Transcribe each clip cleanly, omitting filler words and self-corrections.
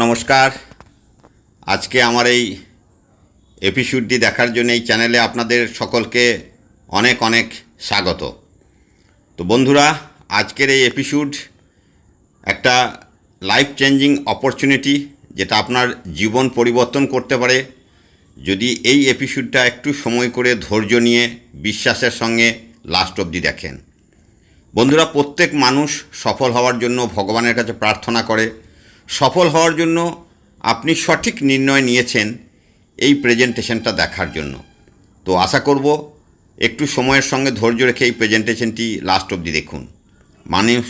নমস্কার। আজকে আমার এই এপিসোডটি দেখার জন্য এই চ্যানেলে আপনাদের সকলকে অনেক অনেক স্বাগত। তো বন্ধুরা, আজকের এই এপিসোড একটা লাইফ চেঞ্জিং অপরচুনিটি, যেটা আপনার জীবন পরিবর্তন করতে পারে যদি এই এপিসোডটা একটু সময় করে ধৈর্য নিয়ে বিশ্বাসের সঙ্গে লাস্ট অবধি দেখেন। বন্ধুরা, প্রত্যেক মানুষ সফল হওয়ার জন্য ভগবানের কাছে প্রার্থনা করে। সফল হওয়ার জন্য আপনি সঠিক নির্ণয় নিয়েছেন এই প্রেজেন্টেশনটা দেখার জন্য। তো আশা করব একটু সময়ের সঙ্গে ধৈর্য রেখে এই প্রেজেন্টেশনটি লাস্ট অবধি দেখুন। মানুষ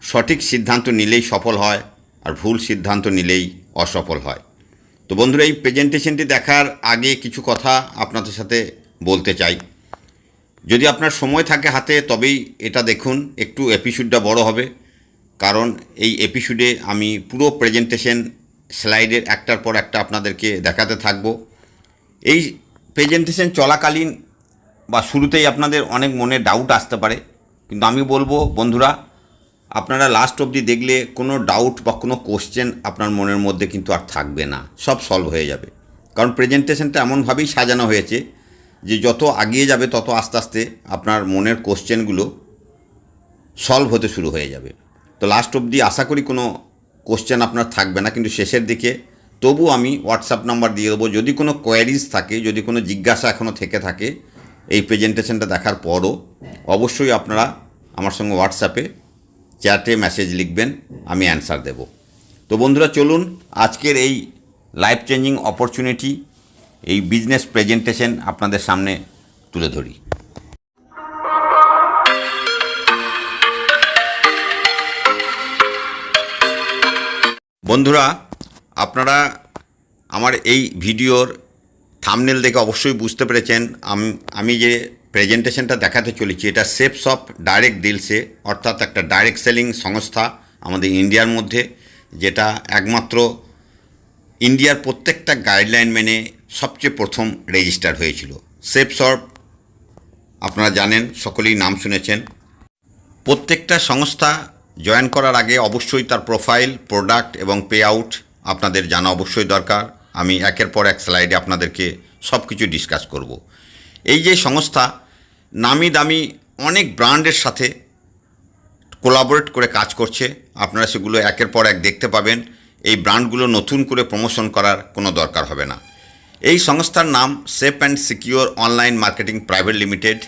সঠিক সিদ্ধান্ত নিলেই সফল হয়, আর ভুল সিদ্ধান্ত নিলেই অসফল হয়। তো বন্ধুরা, এই প্রেজেন্টেশনটি দেখার আগে কিছু কথা আপনাদের সাথে বলতে চাই। যদি আপনার সময় থাকে হাতে তবেই এটা দেখুন, একটু এপিসোডটা বড় হবে, কারণ এই এপিসোডে আমি পুরো প্রেজেন্টেশন স্লাইডের একটার পর একটা আপনাদেরকে দেখাতে থাকব। এই প্রেজেন্টেশন চলাকালীন বা শুরুতেই আপনাদের অনেক মনে ডাউট আসতে পারে, কিন্তু আমি বলবো বন্ধুরা, আপনারা লাস্ট অবধি দেখলে কোনো ডাউট বা কোনো কোশ্চেন আপনার মনের মধ্যে কিন্তু আর থাকবে না, সব সলভ হয়ে যাবে। কারণ প্রেজেন্টেশনটা এমনভাবেই সাজানো হয়েছে যে যত এগিয়ে যাবে তত আস্তে আস্তে আপনার মনের কোশ্চেনগুলো সলভ হতে শুরু হয়ে যাবে। তো লাস্ট অবধি আশা করি কোনো কোশ্চেন আপনার থাকবে না, কিন্তু শেষের দিকে তবু আমি হোয়াটসঅ্যাপ নাম্বার দিয়ে দেবো। যদি কোনো কোয়ারিজ থাকে, যদি কোনো জিজ্ঞাসা এখনও থেকে থাকে এই প্রেজেন্টেশনটা দেখার পরও, অবশ্যই আপনারা আমার সঙ্গে হোয়াটসঅ্যাপে চ্যাটে মেসেজ লিখবেন, আমি অ্যান্সার দেব। তো বন্ধুরা, চলুন আজকের এই লাইফ চেঞ্জিং অপরচুনিটি, এই বিজনেস প্রেজেন্টেশন আপনাদের সামনে তুলে ধরি। বন্ধুরা, আপনারা আমার এই ভিডিওর থাম্বনেল দেখে অবশ্যই বুঝতে পেরেছেন আমি যে প্রেজেন্টেশনটা দেখাতে চলেছি এটা শেপস অফ ডাইরেক্ট ডিলসে, অর্থাৎ একটা ডাইরেক্ট সেলিং সংস্থা আমাদের ইন্ডিয়ার মধ্যে, যেটা একমাত্র ইন্ডিয়ার প্রত্যেকটা গাইডলাইন মেনে সবচেয়ে প্রথম রেজিস্টার হয়েছিল। শেপস অফ আপনারা জানেন, সকলেই নাম শুনেছেন। প্রত্যেকটা সংস্থা জয়েন করার আগে অবশ্যই তার প্রোফাইল, প্রোডাক্ট এবং পে আউট আপনাদের জানা অবশ্যই দরকার। আমি একের পর এক স্লাইডে আপনাদেরকে সব কিছু ডিসকাস করব। এই যে সংস্থা নামি দামি অনেক ব্র্যান্ডের সাথে কোলাবোরেট করে কাজ করছে, আপনারা সেগুলো একের পর এক দেখতে পাবেন। এই ব্র্যান্ডগুলো নতুন করে প্রমোশন করার কোনো দরকার হবে না। এই সংস্থার নাম safe and secure online marketing private limited,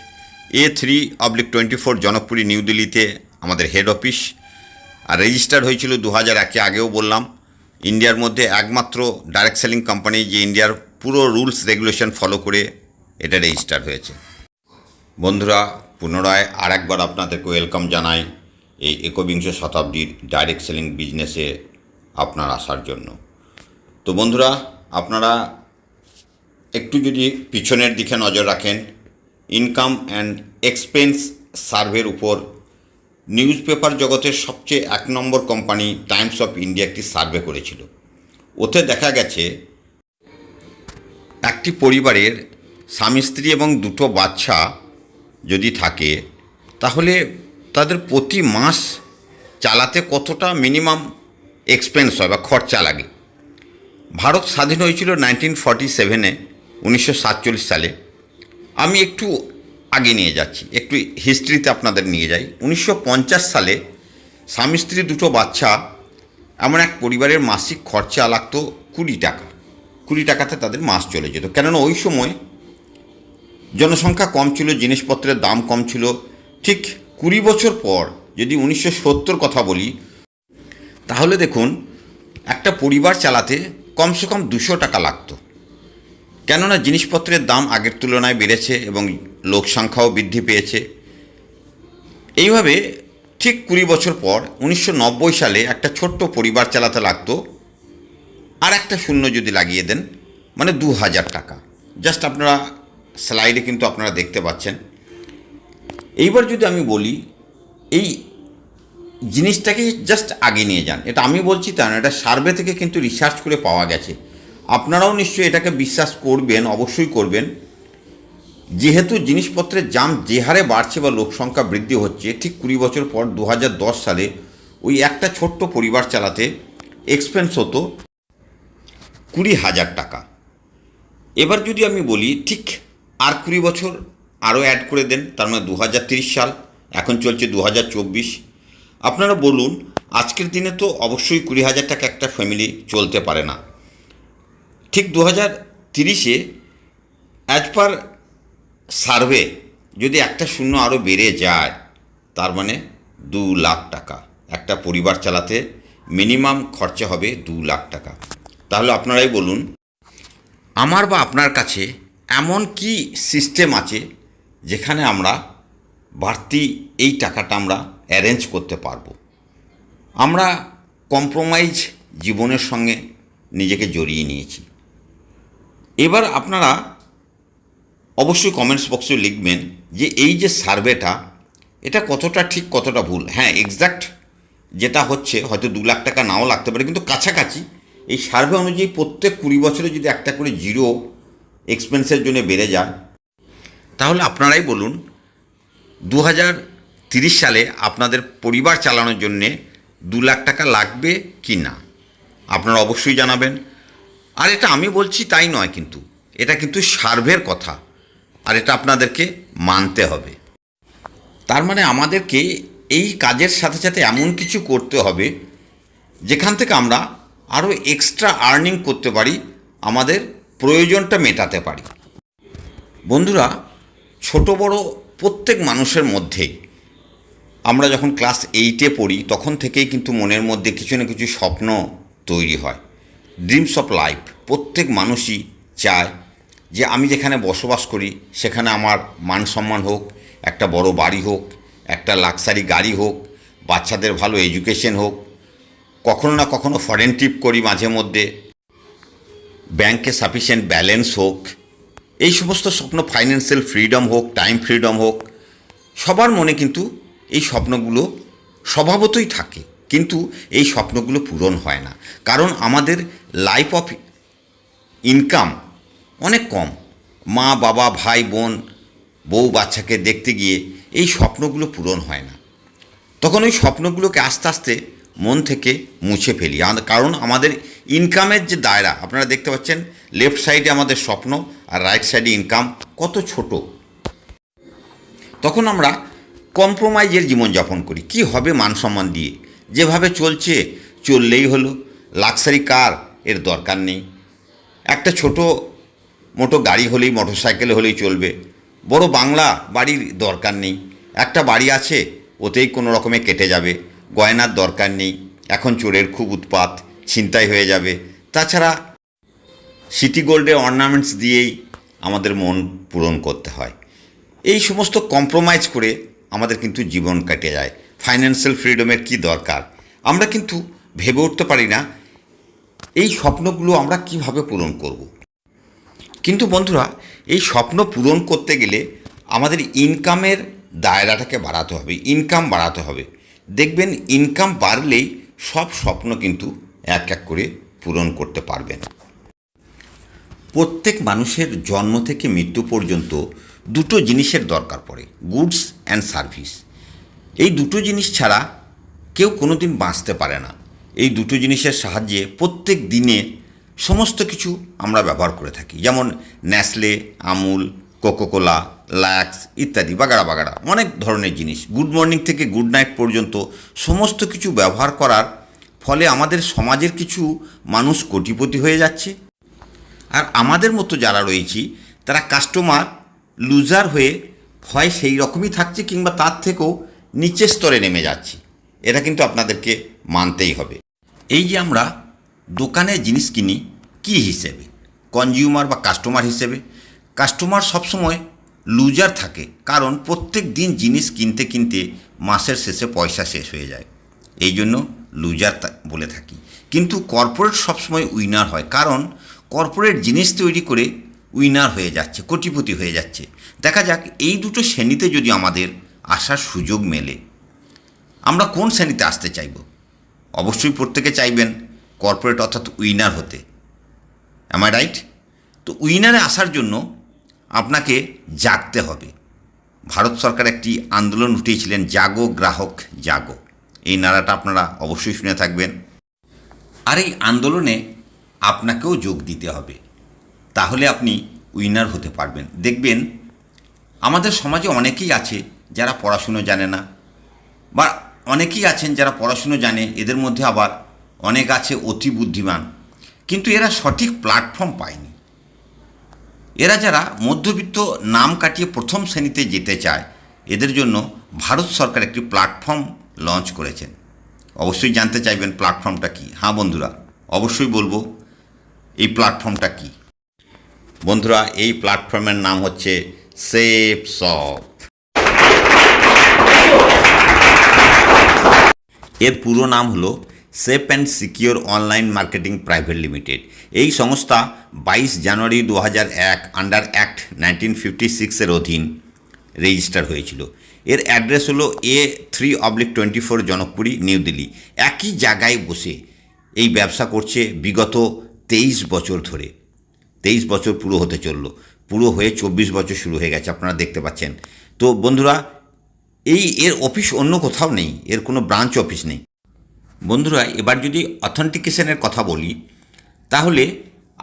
A3/24 Janakpuri, new দিল্লিতে আমাদের হেড অফিস। আর রেজিস্টার হয়েছিল 2001-এ। আগেও বললাম, ইন্ডিয়ার মধ্যে একমাত্র ডাইরেক্ট সেলিং কোম্পানি যে ইন্ডিয়ার পুরো রুলস রেগুলেশন ফলো করে এটা রেজিস্টার হয়েছে। বন্ধুরা, পুনরায় আর একবার আপনাদেরকে ওয়েলকাম জানাই এই একবিংশ শতাব্দীর ডাইরেক্ট সেলিং বিজনেসে আপনার আসার জন্য। তো বন্ধুরা, আপনারা একটু যদি পিছনের দিকে নজর রাখেন, ইনকাম অ্যান্ড এক্সপেন্স সার্ভের উপর নিউজ পেপার জগতের সবচেয়ে 1 নম্বর কোম্পানি টাইমস অফ ইন্ডিয়া একটি সার্ভে করেছিল। ওতে দেখা গেছে একটি পরিবারের স্বামী স্ত্রী এবং 2টো বাচ্চা যদি থাকে, তাহলে তাদের প্রতি মাস চালাতে কতটা মিনিমাম এক্সপেন্স হয় বা খরচা লাগে। ভারত স্বাধীন হয়েছিল 1947-এ, 1947 সালে। আমি একটু আগে নিয়ে যাচ্ছি, একটু হিস্ট্রিতে আপনাদের নিয়ে যাই। 1950 সালে স্বামী স্ত্রী 2টো বাচ্চা এমন এক পরিবারের মাসিক খরচা লাগতো 20 টাকা। 20 টাকাতে তাদের মাস চলে যেত, কেননা ওই সময় জনসংখ্যা কম ছিল, জিনিসপত্রের দাম কম ছিল। ঠিক 20 বছর পর যদি 1970 কথা বলি, তাহলে দেখুন একটা পরিবার চালাতে কমসে কম 200 টাকা লাগতো, কেননা জিনিসপত্রের দাম আগের তুলনায় বেড়েছে এবং লোক সংখ্যাও বৃদ্ধি পেয়েছে। এইভাবে ঠিক 20 বছর পর 1990 সালে একটা ছোট্ট পরিবার চালাতে লাগতো, আর একটা শূন্য যদি লাগিয়ে দেন, মানে 2000 টাকা। জাস্ট আপনারা স্লাইডে কিন্তু আপনারা দেখতে পাচ্ছেন। এইবার যদি আমি বলি, এই জিনিসটাকে জাস্ট আগে নিয়ে যান, এটা আমি বলছি তা না, এটা সার্ভে থেকে কিন্তু রিসার্চ করে পাওয়া গেছে। আপনারাও নিশ্চয়ই এটাকে বিশ্বাস করবেন, অবশ্যই করবেন। যেহেতু জিনিসপত্রের দাম যে হারে বাড়ছে বা লোকসংখ্যা বৃদ্ধি হচ্ছে, ঠিক 20 বছর পর 2010 সালে ওই একটা ছোট্ট পরিবার চালাতে এক্সপেন্স হতো 20,000 টাকা। এবার যদি আমি বলি ঠিক আর 20 বছর আরও অ্যাড করে দেন, তার মানে 2030 সাল, এখন চলছে 2024। আপনারা বলুন, আজকের দিনে তো অবশ্যই 20,000 টাকা একটা ফ্যামিলি চলতে পারে না। ঠিক 2030-এ অ্যাজ পার সার্ভে যদি একটা শূন্য আরও বেড়ে যায়, তার মানে 2 লাখ টাকা একটা পরিবার চালাতে মিনিমাম খরচা হবে 2 লাখ টাকা। তাহলে আপনারাই বলুন, আমার বা আপনার কাছে এমন কি সিস্টেম আছে যেখানে আমরা বাড়তি এই টাকাটা আমরা অ্যারেঞ্জ করতে পারবো? আমরা কম্প্রোমাইজ জীবনের সঙ্গে নিজেকে জড়িয়ে নিয়েছি। এবার আপনারা অবশ্যই কমেন্টস বক্সে লিখবেন যে এই যে সার্ভেটা, এটা কতটা ঠিক কতটা ভুল। হ্যাঁ, এক্স্যাক্ট যেটা হচ্ছে হয়তো 2 লাখ টাকা নাও লাগতে পারে, কিন্তু কাছাকাছি এই সার্ভে অনুযায়ী প্রত্যেক 20 বছরে যদি একটা করে জিরো এক্সপেন্সের জন্য বেড়ে যায়, তাহলে আপনারাই বলুন 2030 সালে আপনাদের পরিবার চালানোর জন্যে 2 লাখ টাকা লাগবে কি না। আপনারা অবশ্যই জানাবেন। আর এটা আমি বলছি তাই নয়, কিন্তু এটা কিন্তু সার্ভের কথা, আর এটা আপনাদেরকে মানতে হবে। তার মানে আমাদেরকে এই কাজের সাথে সাথে এমন কিছু করতে হবে যেখান থেকে আমরা আরও এক্সট্রা আর্নিং করতে পারি, আমাদের প্রয়োজনটা মেটাতে পারি। বন্ধুরা, ছোট বড় প্রত্যেক মানুষের মধ্যেই আমরা যখন ক্লাস 8-এ পড়ি তখন থেকেই কিন্তু মনের মধ্যে কিছু না কিছু স্বপ্ন তৈরি হয়, ড্রিমস অফ লাইফ। প্রত্যেক মানুষই চায় যে আমি যেখানে বসবাস করি সেখানে আমার মান সম্মান হোক, একটা বড় বাড়ি হোক, একটা লাক্সারি গাড়ি হোক, বাচ্চাদের ভালো এডুকেশন হোক, কখনো না কখনো ফরেন ট্রিপ করি মাঝে মধ্যে, ব্যাংকে সাফিসিয়েন্ট ব্যালেন্স হোক, এই সমস্ত স্বপ্ন, ফাইন্যান্সিয়াল ফ্রিডম হোক, টাইম ফ্রিডম হোক। সবার মনে কিন্তু এই স্বপ্নগুলো স্বভাবতই থাকে, কিন্তু এই স্বপ্নগুলো পূরণ হয় না, কারণ আমাদের লাইফ অফ ইনকাম অনেক কম। মা বাবা, ভাই বোন, বউ বাচ্চাকে দেখতে গিয়ে এই স্বপ্নগুলো পূরণ হয় না। তখন ওই স্বপ্নগুলোকে আস্তে আস্তে মন থেকে মুছে ফেলি, কারণ আমাদের ইনকামের যে দায়রা আপনারা দেখতে পাচ্ছেন, লেফট সাইডে আমাদের স্বপ্ন আর রাইট সাইডে ইনকাম কত ছোট। তখন আমরা কম্প্রোমাইজের জীবনযাপন করি। কি হবে মান সম্মান দিয়ে? যেভাবে চলছে চললেই হলো। লাক্সারি কার এর দরকার নেই, একটা ছোটো মোটো গাড়ি হলেই, মোটর সাইকেল হলেই চলবে। বড় বাংলা বাড়ির দরকার নেই, একটা বাড়ি আছে ওতেই কোনো রকমে কেটে যাবে। গয়নার দরকার নেই, এখন চোরের খুব উৎপাত, ছিনতাই হয়ে যাবে। তাছাড়া সিটি গোল্ডের অর্নামেন্টস দিয়েই আমাদের মন পূরণ করতে হয়। এই সমস্ত কম্প্রোমাইজ করে আমাদের কিন্তু জীবন কেটে যায়। ফাইন্যান্সিয়াল ফ্রিডমের কি দরকার? আমরা কিন্তু ভেবে উঠতে পারি না এই স্বপ্নগুলো আমরা কিভাবে পূরণ করব। কিন্তু বন্ধুরা, এই স্বপ্ন পূরণ করতে গেলে আমাদের ইনকামের দায়রাটাকে বাড়াতে হবে, ইনকাম বাড়াতে হবে। দেখবেন ইনকাম বাড়লেই সব স্বপ্ন কিন্তু এক এক করে পূরণ করতে পারবেন। প্রত্যেক মানুষের জন্ম থেকে মৃত্যু পর্যন্ত দুটো জিনিসের দরকার পড়ে, গুডস অ্যান্ড সার্ভিস। এই দুটো জিনিস ছাড়া কেউ কোনো দিন বাঁচতে পারে না। এই দুটো জিনিসের সাহায্যে প্রত্যেক দিনে সমস্ত কিছু আমরা ব্যবহার করে থাকি, যেমন নেসলে, আমুল, কোকোকোলা, ল্যাক্স ইত্যাদি বাগাড়া বাগাড়া অনেক ধরনের জিনিস। গুড মর্নিং থেকে গুড নাইট পর্যন্ত সমস্ত কিছু ব্যবহার করার ফলে আমাদের সমাজের কিছু মানুষ কোটিপতি হয়ে যাচ্ছে, আর আমাদের মতো যারা রয়েছি তারা কাস্টমার লুজার হয়ে হয় সেই রকমই থাকছে, কিংবা তার থেকেও নিচের স্তরে নেমে যাচ্ছি। এটা কিন্তু আপনাদেরকে মানতেই হবে। এই যে আমরা দোকানে জিনিস কিনি কি হিসেবে? কনজিউমার বা কাস্টমার হিসেবে। কাস্টমার সবসময় লুজার থাকে, কারণ প্রত্যেক দিন জিনিস কিনতে কিনতে মাসের শেষে পয়সা শেষ হয়ে যায়, এই জন্য লুজার বলে থাকি। কিন্তু কর্পোরেট সবসময় উইনার হয়, কারণ কর্পোরেট জিনিস তৈরি করে উইনার হয়ে যাচ্ছে, কোটিপতি হয়ে যাচ্ছে। দেখা যাক এই দুটো শ্রেণীতে যদি আমাদের আসার সুযোগ মেলে, আমরা কোন শ্রেণীতে আসতে চাইব? অবশ্যই প্রত্যেকে চাইবেন কর্পোরেট অর্থাৎ উইনার হতে। Am I right? তো উইনারে আসার জন্য আপনাকে জাগতে হবে। ভারত সরকার একটি আন্দোলন উঠিয়েছিলেন, জাগো গ্রাহক জাগো। এই নারাটা আপনারা অবশ্যই শুনে থাকবেন। আর এই আন্দোলনে আপনাকেও যোগ দিতে হবে, তাহলে আপনি উইনার হতে পারবেন। দেখবেন আমাদের সমাজে অনেকেই আছে যারা পড়াশুনো জানে না, বা অনেকেই আছেন যারা পড়াশুনো জানে, এদের মধ্যে আবার অনেক আছে অতি বুদ্ধিমান, কিন্তু এরা সঠিক প্ল্যাটফর্ম পায়নি। এরা যারা মধ্যবিত্ত নাম কাটিয়ে প্রথম শ্রেণীতে যেতে চায়, এদের জন্য ভারত সরকার একটি প্ল্যাটফর্ম লঞ্চ করেছেন। অবশ্যই জানতে চাইবেন প্ল্যাটফর্মটা কী। হ্যাঁ বন্ধুরা, অবশ্যই বলবো এই প্ল্যাটফর্মটা কী। বন্ধুরা, এই প্ল্যাটফর্মের নাম হচ্ছে সেফসপ। এর পুরো নাম হলো safe and secure online marketing private limited. এই সংস্থা 22 জানুয়ারি 2001 আন্ডার অ্যাক্ট 1956 অধীন রেজিস্টার হয়েছিল। এর অ্যাড্রেস হলো A3/24 জনকপুরী, নিউ দিল্লি। একই জায়গায় বসে এই ব্যবসা করছে বিগত 23 বছর ধরে। 23 বছর পুরো হতে চললো, পুরো হয়ে 24 বছর শুরু হয়ে গেছে, আপনারা দেখতে পাচ্ছেন। তো বন্ধুরা, এর অফিস অন্য কোথাও নেই, এর কোনো ব্রাঞ্চ অফিস নেই। বন্ধুরা, এবার যদি অথেন্টিকেশনের কথা বলি, তাহলে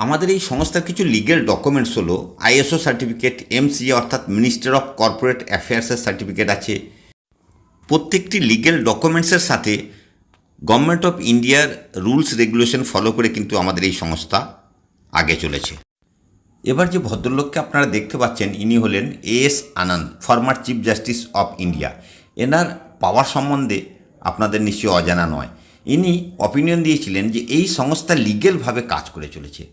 আমাদের এই সংস্থার কিছু লিগ্যাল ডকুমেন্টস হলো ISO সার্টিফিকেট, MCA অর্থাৎ মিনিস্টার অফ কর্পোরেট অ্যাফেয়ার্সের সার্টিফিকেট আছে। প্রত্যেকটি লিগ্যাল ডকুমেন্টসের সাথে গভর্নমেন্ট অফ ইন্ডিয়ার রুলস রেগুলেশন ফলো করে কিন্তু আমাদের এই সংস্থা আগে চলেছে। এবার যে ভদ্রলোককে আপনারা দেখতে পাচ্ছেন, ইনি হলেন AS Anand, former chief justice of India. এনার পাওয়ার সম্বন্ধে আপনাদের নিশ্চয়ই অজানা নয়। ইনি অপিনিয়ন দিয়েছিলেন যে এই সংস্থা লিগেলভাবে কাজ করে চলেছে।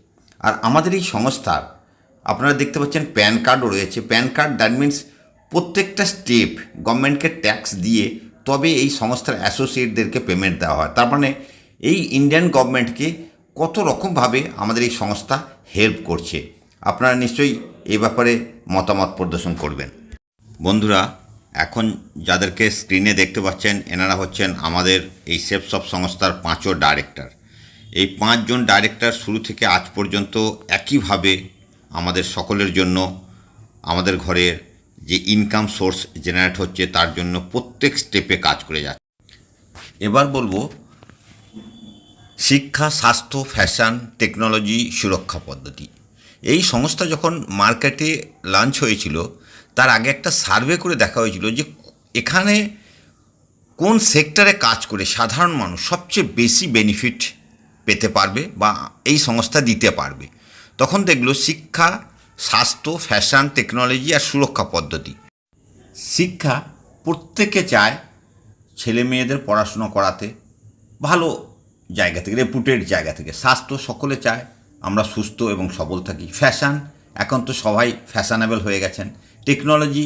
আর আমাদের এই সংস্থার আপনারা দেখতে পাচ্ছেন প্যান কার্ডও রয়েছে। প্যান কার্ড, দ্যাট মিনস প্রত্যেকটা স্টেপ গভর্নমেন্টকে ট্যাক্স দিয়ে তবে এই সংস্থার অ্যাসোসিয়েটদেরকে পেমেন্ট দেওয়া হয়। তার মানে এই ইন্ডিয়ান গভর্নমেন্টকে কত রকমভাবে আমাদের এই সংস্থা হেল্প করছে। আপনারা নিশ্চয়ই এই ব্যাপারে মতামত প্রদর্শন করবেন। বন্ধুরা, এখন যাদেরকে স্ক্রিনে দেখতে পাচ্ছেন, এনারা হচ্ছেন আমাদের এই সেফসপ সংস্থার 5 ডাইরেক্টর। এই 5 জন ডাইরেক্টর শুরু থেকে আজ পর্যন্ত একইভাবে আমাদের সকলের জন্য, আমাদের ঘরের যে ইনকাম সোর্স জেনারেট হচ্ছে তার জন্য প্রত্যেক স্টেপে কাজ করে যাচ্ছে। এবার বলবো শিক্ষা, স্বাস্থ্য, ফ্যাশন, টেকনোলজি, সুরক্ষা পদ্ধতি। এই সংস্থা যখন মার্কেটে লঞ্চ হয়েছিল, তার আগে একটা সার্ভে করে দেখা হয়েছিল যে এখানে কোন সেক্টরে কাজ করে সাধারণ মানুষ সবচেয়ে বেশি বেনিফিট পেতে পারবে বা এই সংস্থা দিতে পারবে। তখন দেখলো শিক্ষা, স্বাস্থ্য, ফ্যাশন, টেকনোলজি আর সুরক্ষা পদ্ধতি। শিক্ষা, প্রত্যেকে চায় ছেলে মেয়েদের পড়াশুনো করাতে ভালো জায়গা থেকে, রেপুটেড জায়গা থেকে। স্বাস্থ্য, সকলে চায় আমরা সুস্থ এবং সবল থাকি। ফ্যাশন, এখন তো সবাই ফ্যাশনেবল হয়ে গেছেন। টেকনোলজি,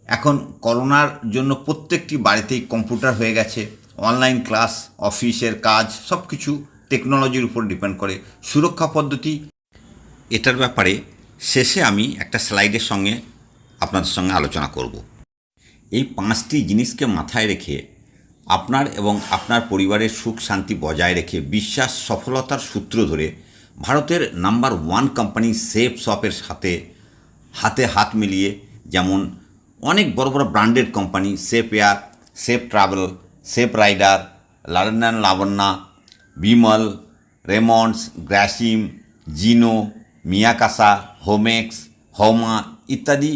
এখন করোনার জন্য প্রত্যেকটি বাড়িতেই কম্পিউটার হয়ে গেছে, অনলাইন ক্লাস, অফিসের কাজ সব কিছু টেকনোলজির উপর ডিপেন্ড করে। সুরক্ষা পদ্ধতি, এটার ব্যাপারে শেষে আমি একটা স্লাইডের সঙ্গে আপনাদের সঙ্গে আলোচনা করব। এই 5টি জিনিসকে মাথায় রেখে আপনার এবং আপনার পরিবারের সুখ শান্তি বজায় রেখে বিশ্বাস, সফলতার সূত্র ধরে ভারতের নাম্বার 1 কোম্পানি সেফসপের সাথে হাতে হাত মিলিয়ে, যেমন অনেক বড় বড় branded company, safe air, safe travel, safe rider, লার্নান লাবণ্যা, বিমল, রেমন্ডস, গ্রাসিম, জিনো, মিয়াকাসা, হোমেক্স, হোমা ইত্যাদি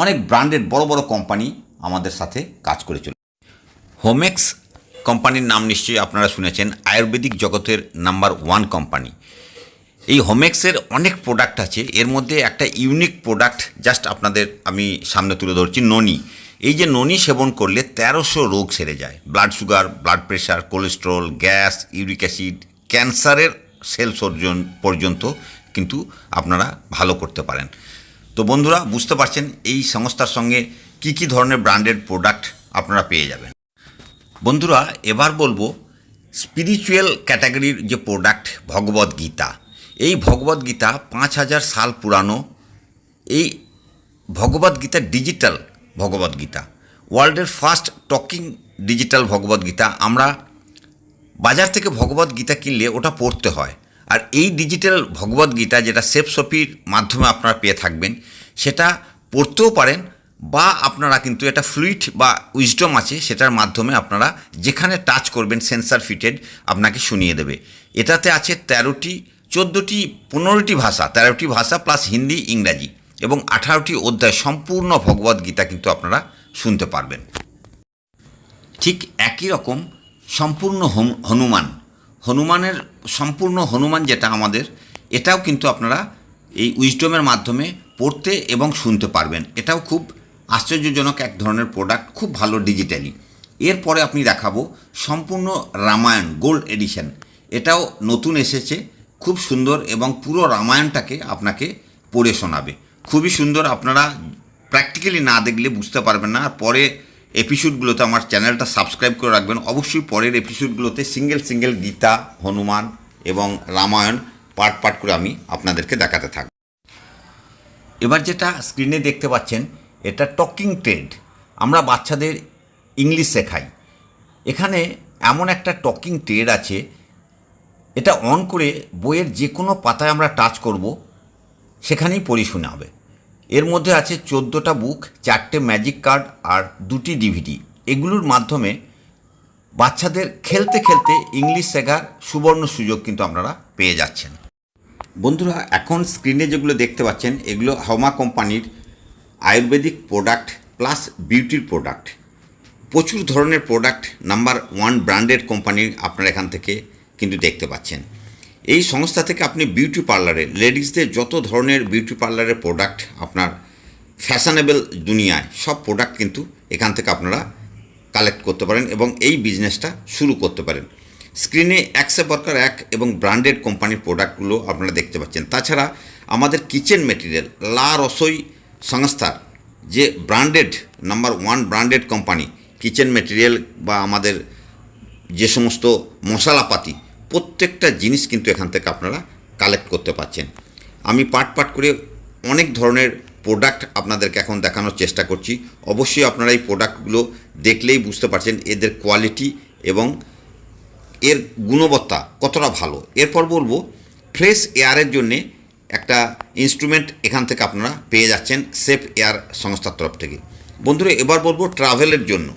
অনেক ব্র্যান্ডেড বড় বড় কোম্পানি আমাদের সাথে কাজ করে চলে। হোমেক্স কোম্পানির নাম নিশ্চয়ই আপনারা শুনেছেন, আয়ুর্বেদিক জগতের নাম্বার 1 কোম্পানি। এই হোমেক্সের অনেক প্রোডাক্ট আছে, এর মধ্যে একটা ইউনিক প্রোডাক্ট জাস্ট আপনাদের আমি সামনে তুলে ধরছি, ননি। এই যে ননি সেবন করলে 1300 রোগ সেরে যায়। Blood sugar, blood pressure, cholesterol, gas, uric acid, ক্যান্সারের সেল সর্জন পর্যন্ত কিন্তু আপনারা ভালো করতে পারেন। তো বন্ধুরা, বুঝতে পারছেন এই সংস্থার সঙ্গে কি কি ধরনের ব্র্যান্ডেড প্রোডাক্ট আপনারা পেয়ে যাবেন। বন্ধুরা, এবার বলবো স্পিরিচুয়াল ক্যাটাগরির যে প্রোডাক্ট, ভগবদ্গীতা। এই ভগবদ্গীতা 5000 সাল পুরানো। এই ভগবদ্গীতা ডিজিটাল ভগবদ্গীতা, ওয়ার্ল্ডের ফার্স্ট টকিং ডিজিটাল ভগবদ্গীতা। আমরা বাজার থেকে ভগবদ্গীতা কিনলে ওটা পড়তে হয়, আর এই ডিজিটাল ভগবদ্গীতা যেটা সেফসপির মাধ্যমে আপনারা পেয়ে থাকবেন, সেটা পড়তেও পারেন, বা আপনারা কিন্তু এটা ফ্লুইড বা উইজডম আছে, সেটার মাধ্যমে আপনারা যেখানে টাচ করবেন সেন্সার ফিটেড আপনাকে শুনিয়ে দেবে। এটাতে আছে 13টি 14টি 15টি ভাষা, 13টি ভাষা প্লাস হিন্দি ইংরাজি এবং 18টি অধ্যায় সম্পূর্ণ ভগবদ্গীতা কিন্তু আপনারা শুনতে পারবেন। ঠিক একই রকম সম্পূর্ণ হনুমানের সম্পূর্ণ হনুমান যেটা আমাদের, এটাও কিন্তু আপনারা এই উইজডমের মাধ্যমে পড়তে এবং শুনতে পারবেন। এটাও খুব আশ্চর্যজনক এক ধরনের প্রোডাক্ট, খুব ভালো ডিজিটালি। এরপরে আপনি দেখাবো সম্পূর্ণ রামায়ণ গোল্ড এডিশন। এটাও নতুন এসেছে, খুব সুন্দর এবং পুরো রামায়ণটাকে আপনাকে পড়ে শোনাবে। খুবই সুন্দর, আপনারা প্র্যাকটিক্যালি না দেখলে বুঝতে পারবেন না। আর পরে এপিসোডগুলোতে আমার চ্যানেলটা সাবস্ক্রাইব করে রাখবেন। অবশ্যই পরের এপিসোডগুলোতে সিঙ্গেল গীতা, হনুমান এবং রামায়ণ পার্ট করে আমি আপনাদেরকে দেখাতে থাকব। এবার যেটা স্ক্রিনে দেখতে পাচ্ছেন, এটা টকিং ট্রেড। আমরা বাচ্চাদের ইংলিশ শেখাই। এখানে এমন একটা টকিং ট্রেড আছে, এটা অন করে বইয়ের যে কোনো পাতায় আমরা টাচ করব, সেখানেই পড়ে শোনাবে। এর মধ্যে আছে 14টা বুক, 4টে ম্যাজিক কার্ড আর 2টি ডিভিডি। এগুলোর মাধ্যমে বাচ্চাদের খেলতে খেলতে ইংলিশ শেখার সুবর্ণ সুযোগ কিন্তু আপনারা পেয়ে যাচ্ছেন। বন্ধুরা, এখন স্ক্রিনে যেগুলো দেখতে পাচ্ছেন, এগুলো হাওমা কোম্পানির আয়ুর্বেদিক প্রোডাক্ট প্লাস বিউটির প্রোডাক্ট। প্রচুর ধরনের প্রোডাক্ট নাম্বার 1 ব্র্যান্ডেড কোম্পানির আপনারা এখান থেকে কিন্তু দেখতে পাচ্ছেন। এই সংস্থা থেকে আপনি বিউটি পার্লারে লেডিসদের যত ধরনের বিউটি পার্লারের প্রোডাক্ট আপনার ফ্যাশনেবল দুনিয়ায় সব প্রোডাক্ট কিন্তু এখান থেকে আপনারা কালেক্ট করতে পারেন এবং এই বিজনেসটা শুরু করতে পারেন। স্ক্রিনে এক সে বরকার এক এবং ব্র্যান্ডেড কোম্পানির প্রোডাক্টগুলো আপনারা দেখতে পাচ্ছেন। তাছাড়া আমাদের কিচেন মেটেরিয়াল লা রসোই সংস্থার যে branded number 1 branded company kitchen material বা আমাদের যে সমস্ত মশলাপাতি প্রত্যেকটা জিনিস কিন্তু এখান থেকে আপনারা কালেক্ট করতে পারছেন। আমি পার্ট করে অনেক ধরনের প্রোডাক্ট আপনাদেরকে এখন দেখানোর চেষ্টা করছি। অবশ্যই আপনারা এই প্রোডাক্টগুলো দেখলেই বুঝতে পারছেন এদের কোয়ালিটি এবং এর গুণবত্তা কতটা ভালো। এরপর বলবো ফ্রেশ এয়ারের জন্যে একটা ইনস্ট্রুমেন্ট এখান থেকে আপনারা পেয়ে যাচ্ছেন সেফ এয়ার সংস্থার তরফ থেকে। বন্ধুরা, এবার বলবো ট্রাভেলের জন্য।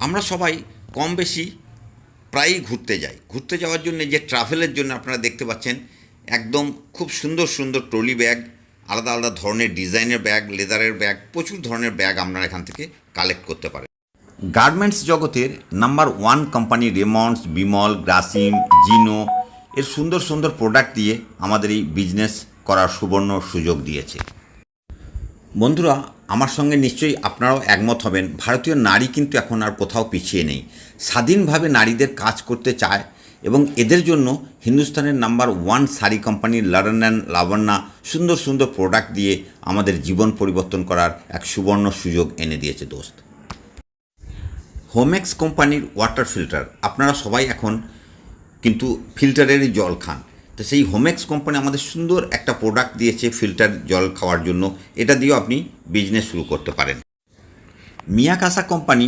আমরা সবাই কম বেশি প্রায়ই ঘুরতে যাওয়ার জন্য যে ট্রাভেলের জন্য আপনারা দেখতে পাচ্ছেন একদম খুব সুন্দর ট্রলি ব্যাগ, আলাদা ধরনের ডিজাইনের ব্যাগ, লেদারের ব্যাগ, প্রচুর ধরনের ব্যাগ আপনারা এখান থেকে কালেক্ট করতে পারেন। গার্মেন্টস জগতের নাম্বার 1 কোম্পানি রেমন্ডস, বিমল, গ্রাসিম, জিনো এর সুন্দর প্রোডাক্ট দিয়ে আমাদের এই বিজনেস করার সুবর্ণ সুযোগ দিয়েছে। বন্ধুরা, আমার সঙ্গে নিশ্চয়ই আপনারাও একমত হবেন, ভারতীয় নারী কিন্তু এখন আর কোথাও পিছিয়ে নেই। স্বাধীনভাবে নারীদের কাজ করতে চায় এবং এদের জন্য হিন্দুস্তানের number 1 sari company লরন and Labanya সুন্দর প্রোডাক্ট দিয়ে আমাদের জীবন পরিবর্তন করার এক সুবর্ণ সুযোগ এনে দিয়েছে দোস্ত। হোমেক্স কোম্পানির ওয়াটার ফিল্টার, আপনারা সবাই এখন কিন্তু ফিল্টারেরই জল খান, তো সেই হোমেক্স কোম্পানি আমাদের সুন্দর একটা প্রোডাক্ট দিয়েছে ফিল্টার জল খাওয়ার জন্য। এটা দিয়েও আপনি বিজনেস শুরু করতে পারেন। মিয়াকাসা কোম্পানি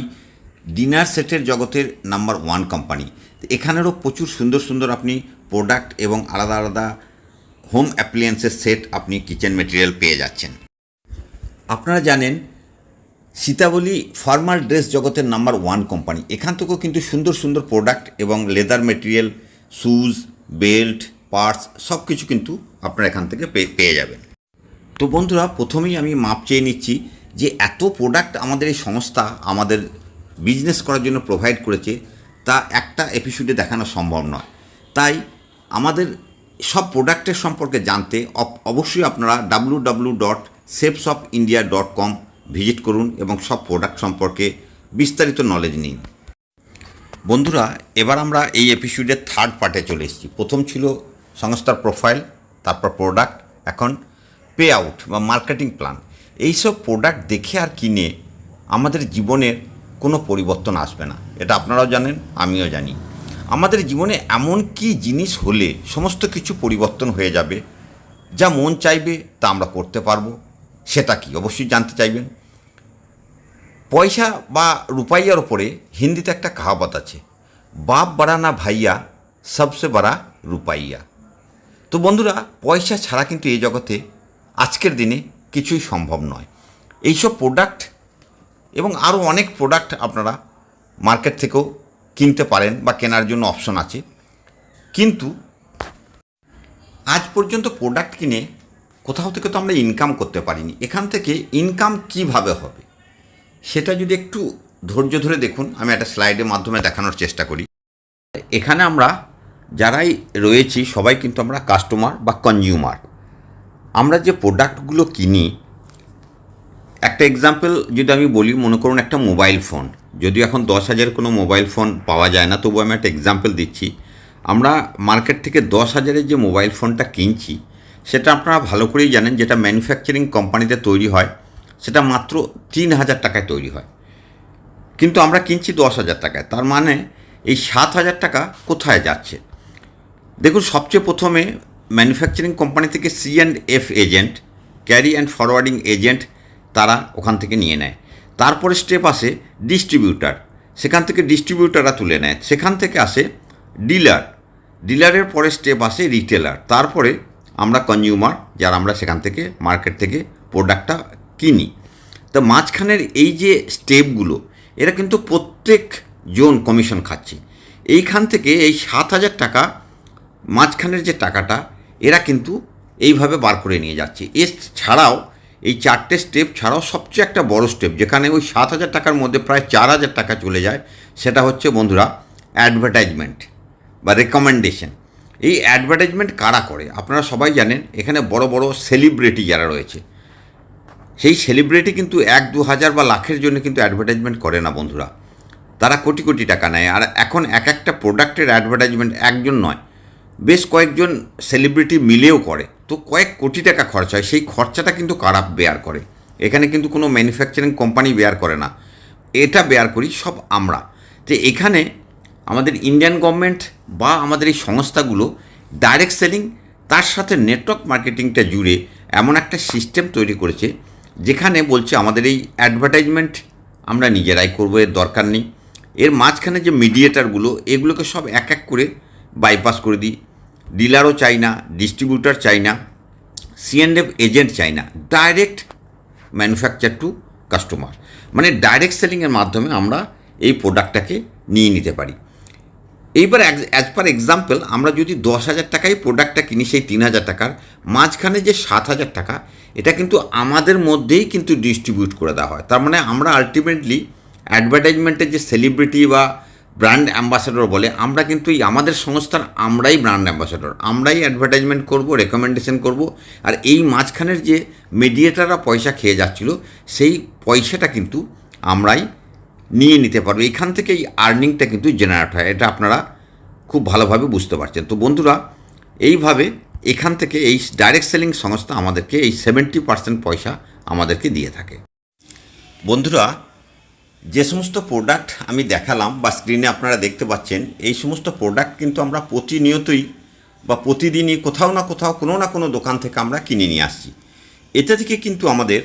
ডিনার সেটের জগতের নাম্বার 1 কোম্পানি। এখানেরও প্রচুর সুন্দর আপনি প্রোডাক্ট এবং আলাদা হোম অ্যাপ্লিয়েন্সের সেট আপনি কিচেন মেটেরিয়াল পেয়ে যাচ্ছেন। আপনারা জানেন সীতাবলী ফর্মাল ড্রেস জগতের নাম্বার 1 কোম্পানি। এখান থেকেও কিন্তু সুন্দর প্রোডাক্ট এবং leather material, shoes, belt, parts সব কিছু কিন্তু আপনারা এখান থেকে পেয়ে যাবেন। তো বন্ধুরা, প্রথমেই আমি মাপ চেয়ে নিচ্ছি যে এত প্রোডাক্ট আমাদের এই সংস্থা আমাদের বিজনেস করার জন্য প্রোভাইড করেছে, তা একটা এপিসোডে দেখানো সম্ভব নয়। তাই আমাদের সব প্রোডাক্টের সম্পর্কে জানতে অবশ্যই আপনারা www.safeshopindia.com ভিজিট করুন এবং সব প্রোডাক্ট সম্পর্কে বিস্তারিত নলেজ নিন। বন্ধুরা, এবার আমরা এই এপিসোডের 3rd পার্টে চলে এসেছি। প্রথম ছিল সংস্থার প্রোফাইল, তারপর প্রোডাক্ট, এখন পে আউট বা মার্কেটিং প্ল্যান। এইসব প্রোডাক্ট দেখে আর কিনে আমাদের জীবনের কোনো পরিবর্তন আসবে না, এটা আপনারাও জানেন, আমিও জানি। আমাদের জীবনে এমন কি জিনিস হলে সমস্ত কিছু পরিবর্তন হয়ে যাবে, যা মন চাইবে তা আমরা করতে পারবো, সেটা কি অবশ্যই জানতে চাইবেন। পয়সা বা রুপাইয়ার ওপরে হিন্দিতে একটা কাহাবত আছে, বাপ বাড়া না ভাইয়া সবসে বড়া রুপাইয়া। তো বন্ধুরা, পয়সা ছাড়া কিন্তু এই জগতে আজকের দিনে কিছুই সম্ভব নয়। এইসব প্রোডাক্ট এবং আরও অনেক প্রোডাক্ট আপনারা মার্কেট থেকেও কিনতে পারেন বা কেনার জন্য অপশন আছে। কিন্তু আজ পর্যন্ত প্রোডাক্ট কিনে কোথাও থেকে তো আমরা ইনকাম করতে পারিনি। এখান থেকে ইনকাম কিভাবে হবে সেটা যদি একটু ধৈর্য ধরে দেখুন, আমি একটা স্লাইডের মাধ্যমে দেখানোর চেষ্টা করি। এখানে আমরা যারাই রয়েছি সবাই কিন্তু আমরা কাস্টমার বা কনজিউমার। আমরা যে প্রোডাক্টগুলো কিনি, একটা এক্সাম্পল যদি আমি বলি, মনে করুন একটা মোবাইল ফোন, যদিও এখন 10,000 কোনো মোবাইল ফোন পাওয়া যায় না, তবু আমি একটা এক্সাম্পল দিচ্ছি। আমরা মার্কেট থেকে 10,000-এর যে মোবাইল ফোনটা কিনছি সেটা আপনারা ভালো করেই জানেন, যেটা ম্যানুফ্যাকচারিং কোম্পানিতে তৈরি হয় সেটা মাত্র 3,000 টাকায় তৈরি হয়, কিন্তু আমরা কিনছি 10,000 টাকায়। তার মানে এই 7,000 টাকা কোথায় যাচ্ছে? দেখুন, সবচেয়ে প্রথমে ম্যানুফ্যাকচারিং কোম্পানি থেকে C&F agent, carry and forwarding agent, তারা ওখান থেকে নিয়ে নেয়। তারপরে স্টেপ আসে ডিস্ট্রিবিউটার, সেখান থেকে ডিস্ট্রিবিউটাররা তুলে নেয়। সেখান থেকে আসে ডিলার, ডিলারের পরে স্টেপ আসে রিটেলার, তারপরে আমরা কনজিউমার, যারা আমরা সেখান থেকে মার্কেট থেকে প্রোডাক্টটা কিনি। তো মাঝখানের এই যে স্টেপগুলো, এরা কিন্তু প্রত্যেক জন কমিশন খাচ্ছে। এইখান থেকে এই 7,000 টাকা মাঝখানের যে টাকাটা এরা কিন্তু এইভাবে বার করে নিয়ে যাচ্ছে। এছাড়াও এই 4টে স্টেপ ছাড়াও সবচেয়ে একটা বড় স্টেপ, যেখানে ওই 7,000 টাকার মধ্যে প্রায় 4,000 টাকা চলে যায়, সেটা হচ্ছে বন্ধুরা অ্যাডভার্টাইজমেন্ট বা রেকমেন্ডেশন। এই অ্যাডভার্টাইজমেন্ট কারা করে আপনারা সবাই জানেন। এখানে বড় বড় সেলিব্রিটি যারা রয়েছে, সেই সেলিব্রিটি কিন্তু 1-2 হাজার বা লাখের জন্য কিন্তু অ্যাডভার্টাইজমেন্ট করে না বন্ধুরা, তারা কোটি কোটি টাকা নেয়। আর এখন এক একটা প্রোডাক্টের অ্যাডভার্টাইজমেন্ট একজন নয়, বেশ কয়েকজন সেলিব্রিটি মিলেও করে, তো কয়েক কোটি টাকা খরচ হয়। সেই খরচাটা কিন্তু কারা বেয়ার করে? এখানে কিন্তু কোনো ম্যানুফ্যাকচারিং কোম্পানি বেয়ার করে না, এটা বেয়ার করি সব আমরা। তো এখানে আমাদের ইন্ডিয়ান গভর্নমেন্ট বা আমাদের এই সংস্থাগুলো ডাইরেক্ট সেলিং তার সাথে নেটওয়ার্ক মার্কেটিংটা জুড়ে এমন একটা সিস্টেম তৈরি করেছে, যেখানে বলছে আমাদের এই অ্যাডভার্টাইজমেন্ট আমরা নিজেরাই করবো, এর দরকার নেই। এর মাঝখানে যে মিডিয়েটারগুলো, এগুলোকে সব এক এক করে বাইপাস করে দিই। ডিলারও চাই না, ডিস্ট্রিবিউটার চাই না, C&F এজেন্ট চাই না, ডাইরেক্ট ম্যানুফ্যাকচার টু কাস্টমার, মানে ডাইরেক্ট সেলিংয়ের মাধ্যমে আমরা এই প্রোডাক্টটাকে নিয়ে নিতে পারি। এইবার অ্যাজ পার এক্সাম্পল, আমরা যদি 10,000 টাকায় প্রোডাক্টটা কিনি, সেই 3,000 টাকার মাঝখানে যে 7,000 টাকা, এটা কিন্তু আমাদের মধ্যেই কিন্তু ডিস্ট্রিবিউট করে দেওয়া হয়। তার মানে আমরা আলটিমেটলি অ্যাডভার্টাইজমেন্টের যে সেলিব্রিটি বা ব্র্যান্ড অ্যাম্বাসাডর বলে, আমরা কিন্তু এই আমাদের সংস্থার আমরাই ব্র্যান্ড অ্যাম্বাসাডর, আমরাই অ্যাডভার্টাইজমেন্ট করব, রেকমেন্ডেশন করব। আর এই মাঝখানের যে মিডিয়েটাররা পয়সা খেয়ে যাচ্ছিল, সেই পয়সাটা কিন্তু আমরাই নিয়ে নিতে পারবো। এখান থেকে এই আর্নিংটা কিন্তু জেনারেট হয়, এটা আপনারা খুব ভালোভাবে বুঝতে পারছেন। তো বন্ধুরা, এইভাবে এখান থেকে এই ডাইরেক্ট সেলিং সংস্থা আমাদেরকে এই 70% পয়সা আমাদেরকে দিয়ে থাকে। বন্ধুরা, যে সমস্ত প্রোডাক্ট আমি দেখালাম বা স্ক্রিনে আপনারা দেখতে পাচ্ছেন, এই সমস্ত প্রোডাক্ট কিন্তু আমরা প্রতিনিয়তই বা প্রতিদিনই কোথাও না কোথাও কোনো না কোনো দোকান থেকে আমরা কিনে নিয়ে আসছি। এতে থেকে কিন্তু আমাদের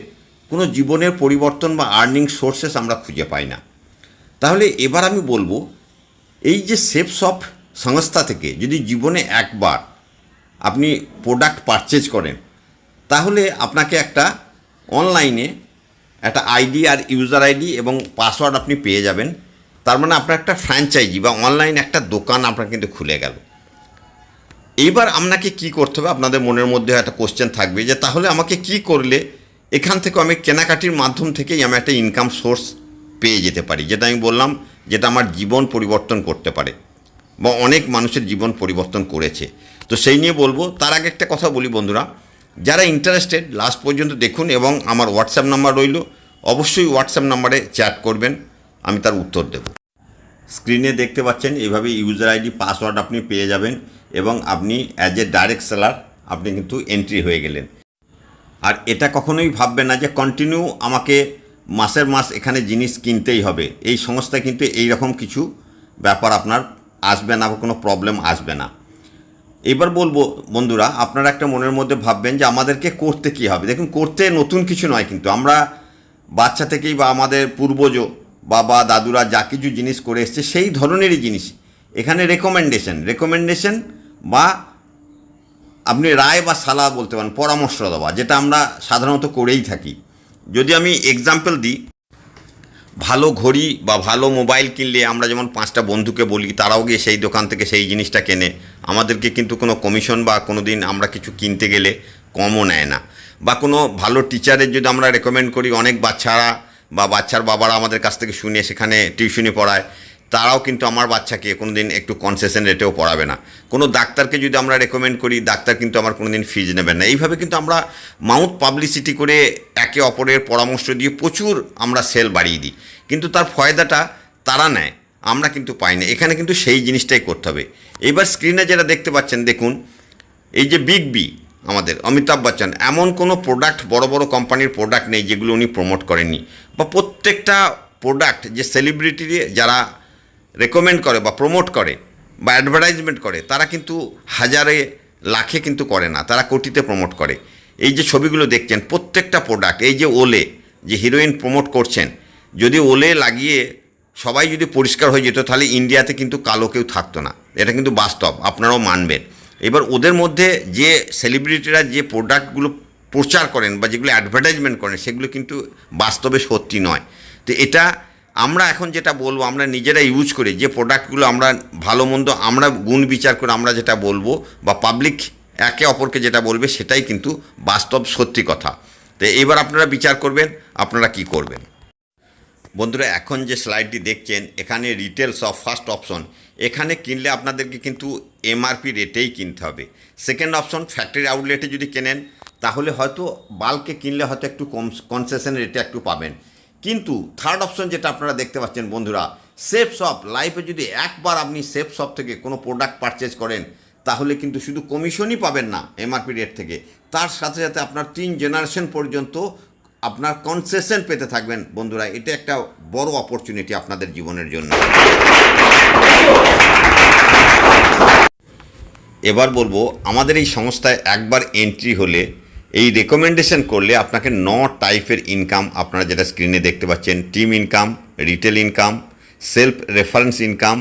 কোনো জীবনের পরিবর্তন বা আর্নিং সোর্সেস আমরা খুঁজে পাই না। তাহলে এবার আমি বলবো, এই যে সেফসপ সংস্থা থেকে যদি জীবনে একবার আপনি প্রোডাক্ট পারচেজ করেন, তাহলে আপনাকে একটা অনলাইনে একটা আইডি আর ইউজার আইডি এবং পাসওয়ার্ড আপনি পেয়ে যাবেন। তার মানে আপনার একটা ফ্র্যাঞ্চাইজি বা অনলাইন একটা দোকান আপনার কিন্তু খুলে গেল। এইবার আপনাকে কি করতে হবে? আপনাদের মনের মধ্যে একটা কোশ্চেন থাকবে যে তাহলে আমাকে কি করলে এখান থেকে আমি কেনাকাটির মাধ্যম থেকেই আমি একটা ইনকাম সোর্স পেয়ে যেতে পারি, যেটা আমি বললাম, যেটা আমার জীবন পরিবর্তন করতে পারে বা অনেক মানুষের জীবন পরিবর্তন করেছে। তো সেই নিয়ে বলবো। তার আগে একটা কথা বলি বন্ধুরা, যারা ইন্টারেস্টেড লাস্ট পর্যন্ত দেখুন, এবং আমার হোয়াটসঅ্যাপ নাম্বার রইল, অবশ্যই হোয়াটসঅ্যাপ নাম্বারে চ্যাট করবেন, আমি তার উত্তর দেব। স্ক্রিনে দেখতে পাচ্ছেন এইভাবে ইউজার আইডি পাসওয়ার্ড আপনি পেয়ে যাবেন, এবং আপনি অ্যাজ এ ডাইরেক্ট সেলার আপনি কিন্তু এন্ট্রি হয়ে গেলেন। আর এটা কখনোই ভাববেন না যে কন্টিনিউ আমাকে মাসের মাস এখানে জিনিস কিনতেই হবে। এই সংস্থায় কিন্তু এই রকম কিছু ব্যাপার আপনার আসবে না বা কোনো প্রবলেম আসবে না। এবার বলবো বন্ধুরা, আপনারা একটা মনের মধ্যে ভাববেন যে আমাদেরকে করতে কী হবে। দেখুন, করতে নতুন কিছু নয়, কিন্তু আমরা বাচ্চা থেকেই বা আমাদের পূর্বজ বাবা দাদুরা যা কিছু জিনিস করে এসছে সেই ধরনেরই জিনিস। এখানে রেকমেন্ডেশন বা আপনি রায় বা সালা বলতে পারেন, পরামর্শ দেওয়া, যেটা আমরা সাধারণত করেই থাকি। যদি আমি এক্সাম্পল দিই, ভালো ঘড়ি বা ভালো মোবাইল কিনলে আমরা যেমন 5টা বন্ধুকে বলি, তারাও গিয়ে সেই দোকান থেকে সেই জিনিসটা কেনে, আমাদেরকে কিন্তু কোনো কমিশন বা কোনো দিন আমরা কিছু কিনতে গেলে কমও নেয় না। বা কোনো ভালো টিচারের যদি আমরা রেকমেন্ড করি, অনেক বাচ্চারা বা বাচ্চার বাবারা আমাদের কাছ থেকে শুনে সেখানে টিউশনি পড়ায়, তারাও কিন্তু আমার বাচ্চাকে কোনো দিন একটু কনসেশন রেটেও পড়াবে না। কোনো ডাক্তারকে যদি আমরা রেকমেন্ড করি, ডাক্তার কিন্তু আমার কোনো দিন ফিজ নেবেন না। এইভাবে কিন্তু আমরা মাউথ পাবলিসিটি করে একে অপরের পরামর্শ দিয়ে প্রচুর আমরা সেল বাড়িয়ে দিই, কিন্তু তার ফয়দাটা তারা নেয়, আমরা কিন্তু পাই না। এখানে কিন্তু সেই জিনিসটাই করতে হবে। এইবার স্ক্রিনে যেটা দেখতে পাচ্ছেন, দেখুন এই যে বিগ বি, আমাদের অমিতাভ বচ্চন, এমন কোনো প্রোডাক্ট, বড় বড় কোম্পানির প্রোডাক্ট নেই যেগুলো উনি প্রমোট করেননি। বা প্রত্যেকটা প্রোডাক্ট যে সেলিব্রিটি যারা রেকমেন্ড করে বা প্রমোট করে বা অ্যাডভার্টাইজমেন্ট করে, তারা কিন্তু হাজারে লাখে কিন্তু করে না, তারা কোটিতে প্রমোট করে। এই যে ছবিগুলো দেখছেন, প্রত্যেকটা প্রোডাক্ট, এই যে ওলে যে হিরোইন প্রমোট করছেন, যদি ওলে লাগিয়ে সবাই যদি পরিষ্কার হয়ে যেত, তাহলে ইন্ডিয়াতে কিন্তু কালো কেউ থাকতো না। এটা কিন্তু বাস্তব, আপনারাও মানবেন। এবার ওদের মধ্যে যে সেলিব্রিটিরা যে প্রোডাক্টগুলো প্রচার করেন বা যেগুলো অ্যাডভার্টাইজমেন্ট করেন, সেগুলো কিন্তু বাস্তবে সত্যি নয়। তো এটা আমরা এখন যেটা বলবো, আমরা নিজেরা ইউজ করি যে প্রোডাক্টগুলো, আমরা ভালো মন্দ আমরা গুণ বিচার করে আমরা যেটা বলবো বা পাবলিক একে অপরকে যেটা বলবে, সেটাই কিন্তু বাস্তব সত্যি কথা। তো এবার আপনারা বিচার করবেন আপনারা কি করবেন। বন্ধুরা, এখন যে স্লাইডটি দেখছেন, এখানে রিটেল শপ ফার্স্ট অপশন, এখানে কিনলে আপনাদেরকে কিন্তু এমআরপি রেটেই কিনতে হবে। সেকেন্ড অপশন, ফ্যাক্টরি আউটলেটে যদি কেনেন তাহলে হয়তো বাল্কে কিনলে হয়তো একটু কনসেশন রেটে একটু পাবেন। কিন্তু থার্ড অপশন যেটা আপনারা দেখতে পাচ্ছেন বন্ধুরা, সেফ শপ, লাইফে যদি একবার আপনি সেফ শপ থেকে কোনো প্রোডাক্ট পারচেজ করেন, তাহলে কিন্তু শুধু কমিশনই পাবেন না এমআরপি রেট থেকে, তার সাথে সাথে আপনার 3 জেনারেশন পর্যন্ত আপনার কনসেশন পেতে থাকবেন। বন্ধুরা, এটা একটা বড় অপরচুনিটি আপনাদের জীবনের জন্য। এবার বলবো, আমাদের এই সংস্থায় একবার এন্ট্রি হলে, এই রেকমেন্ডেশন করলে আপনাকে 9 টাইপের ইনকাম, আপনারা যেটা স্ক্রিনে দেখতে পাচ্ছেন, team income, retail income, self reference income,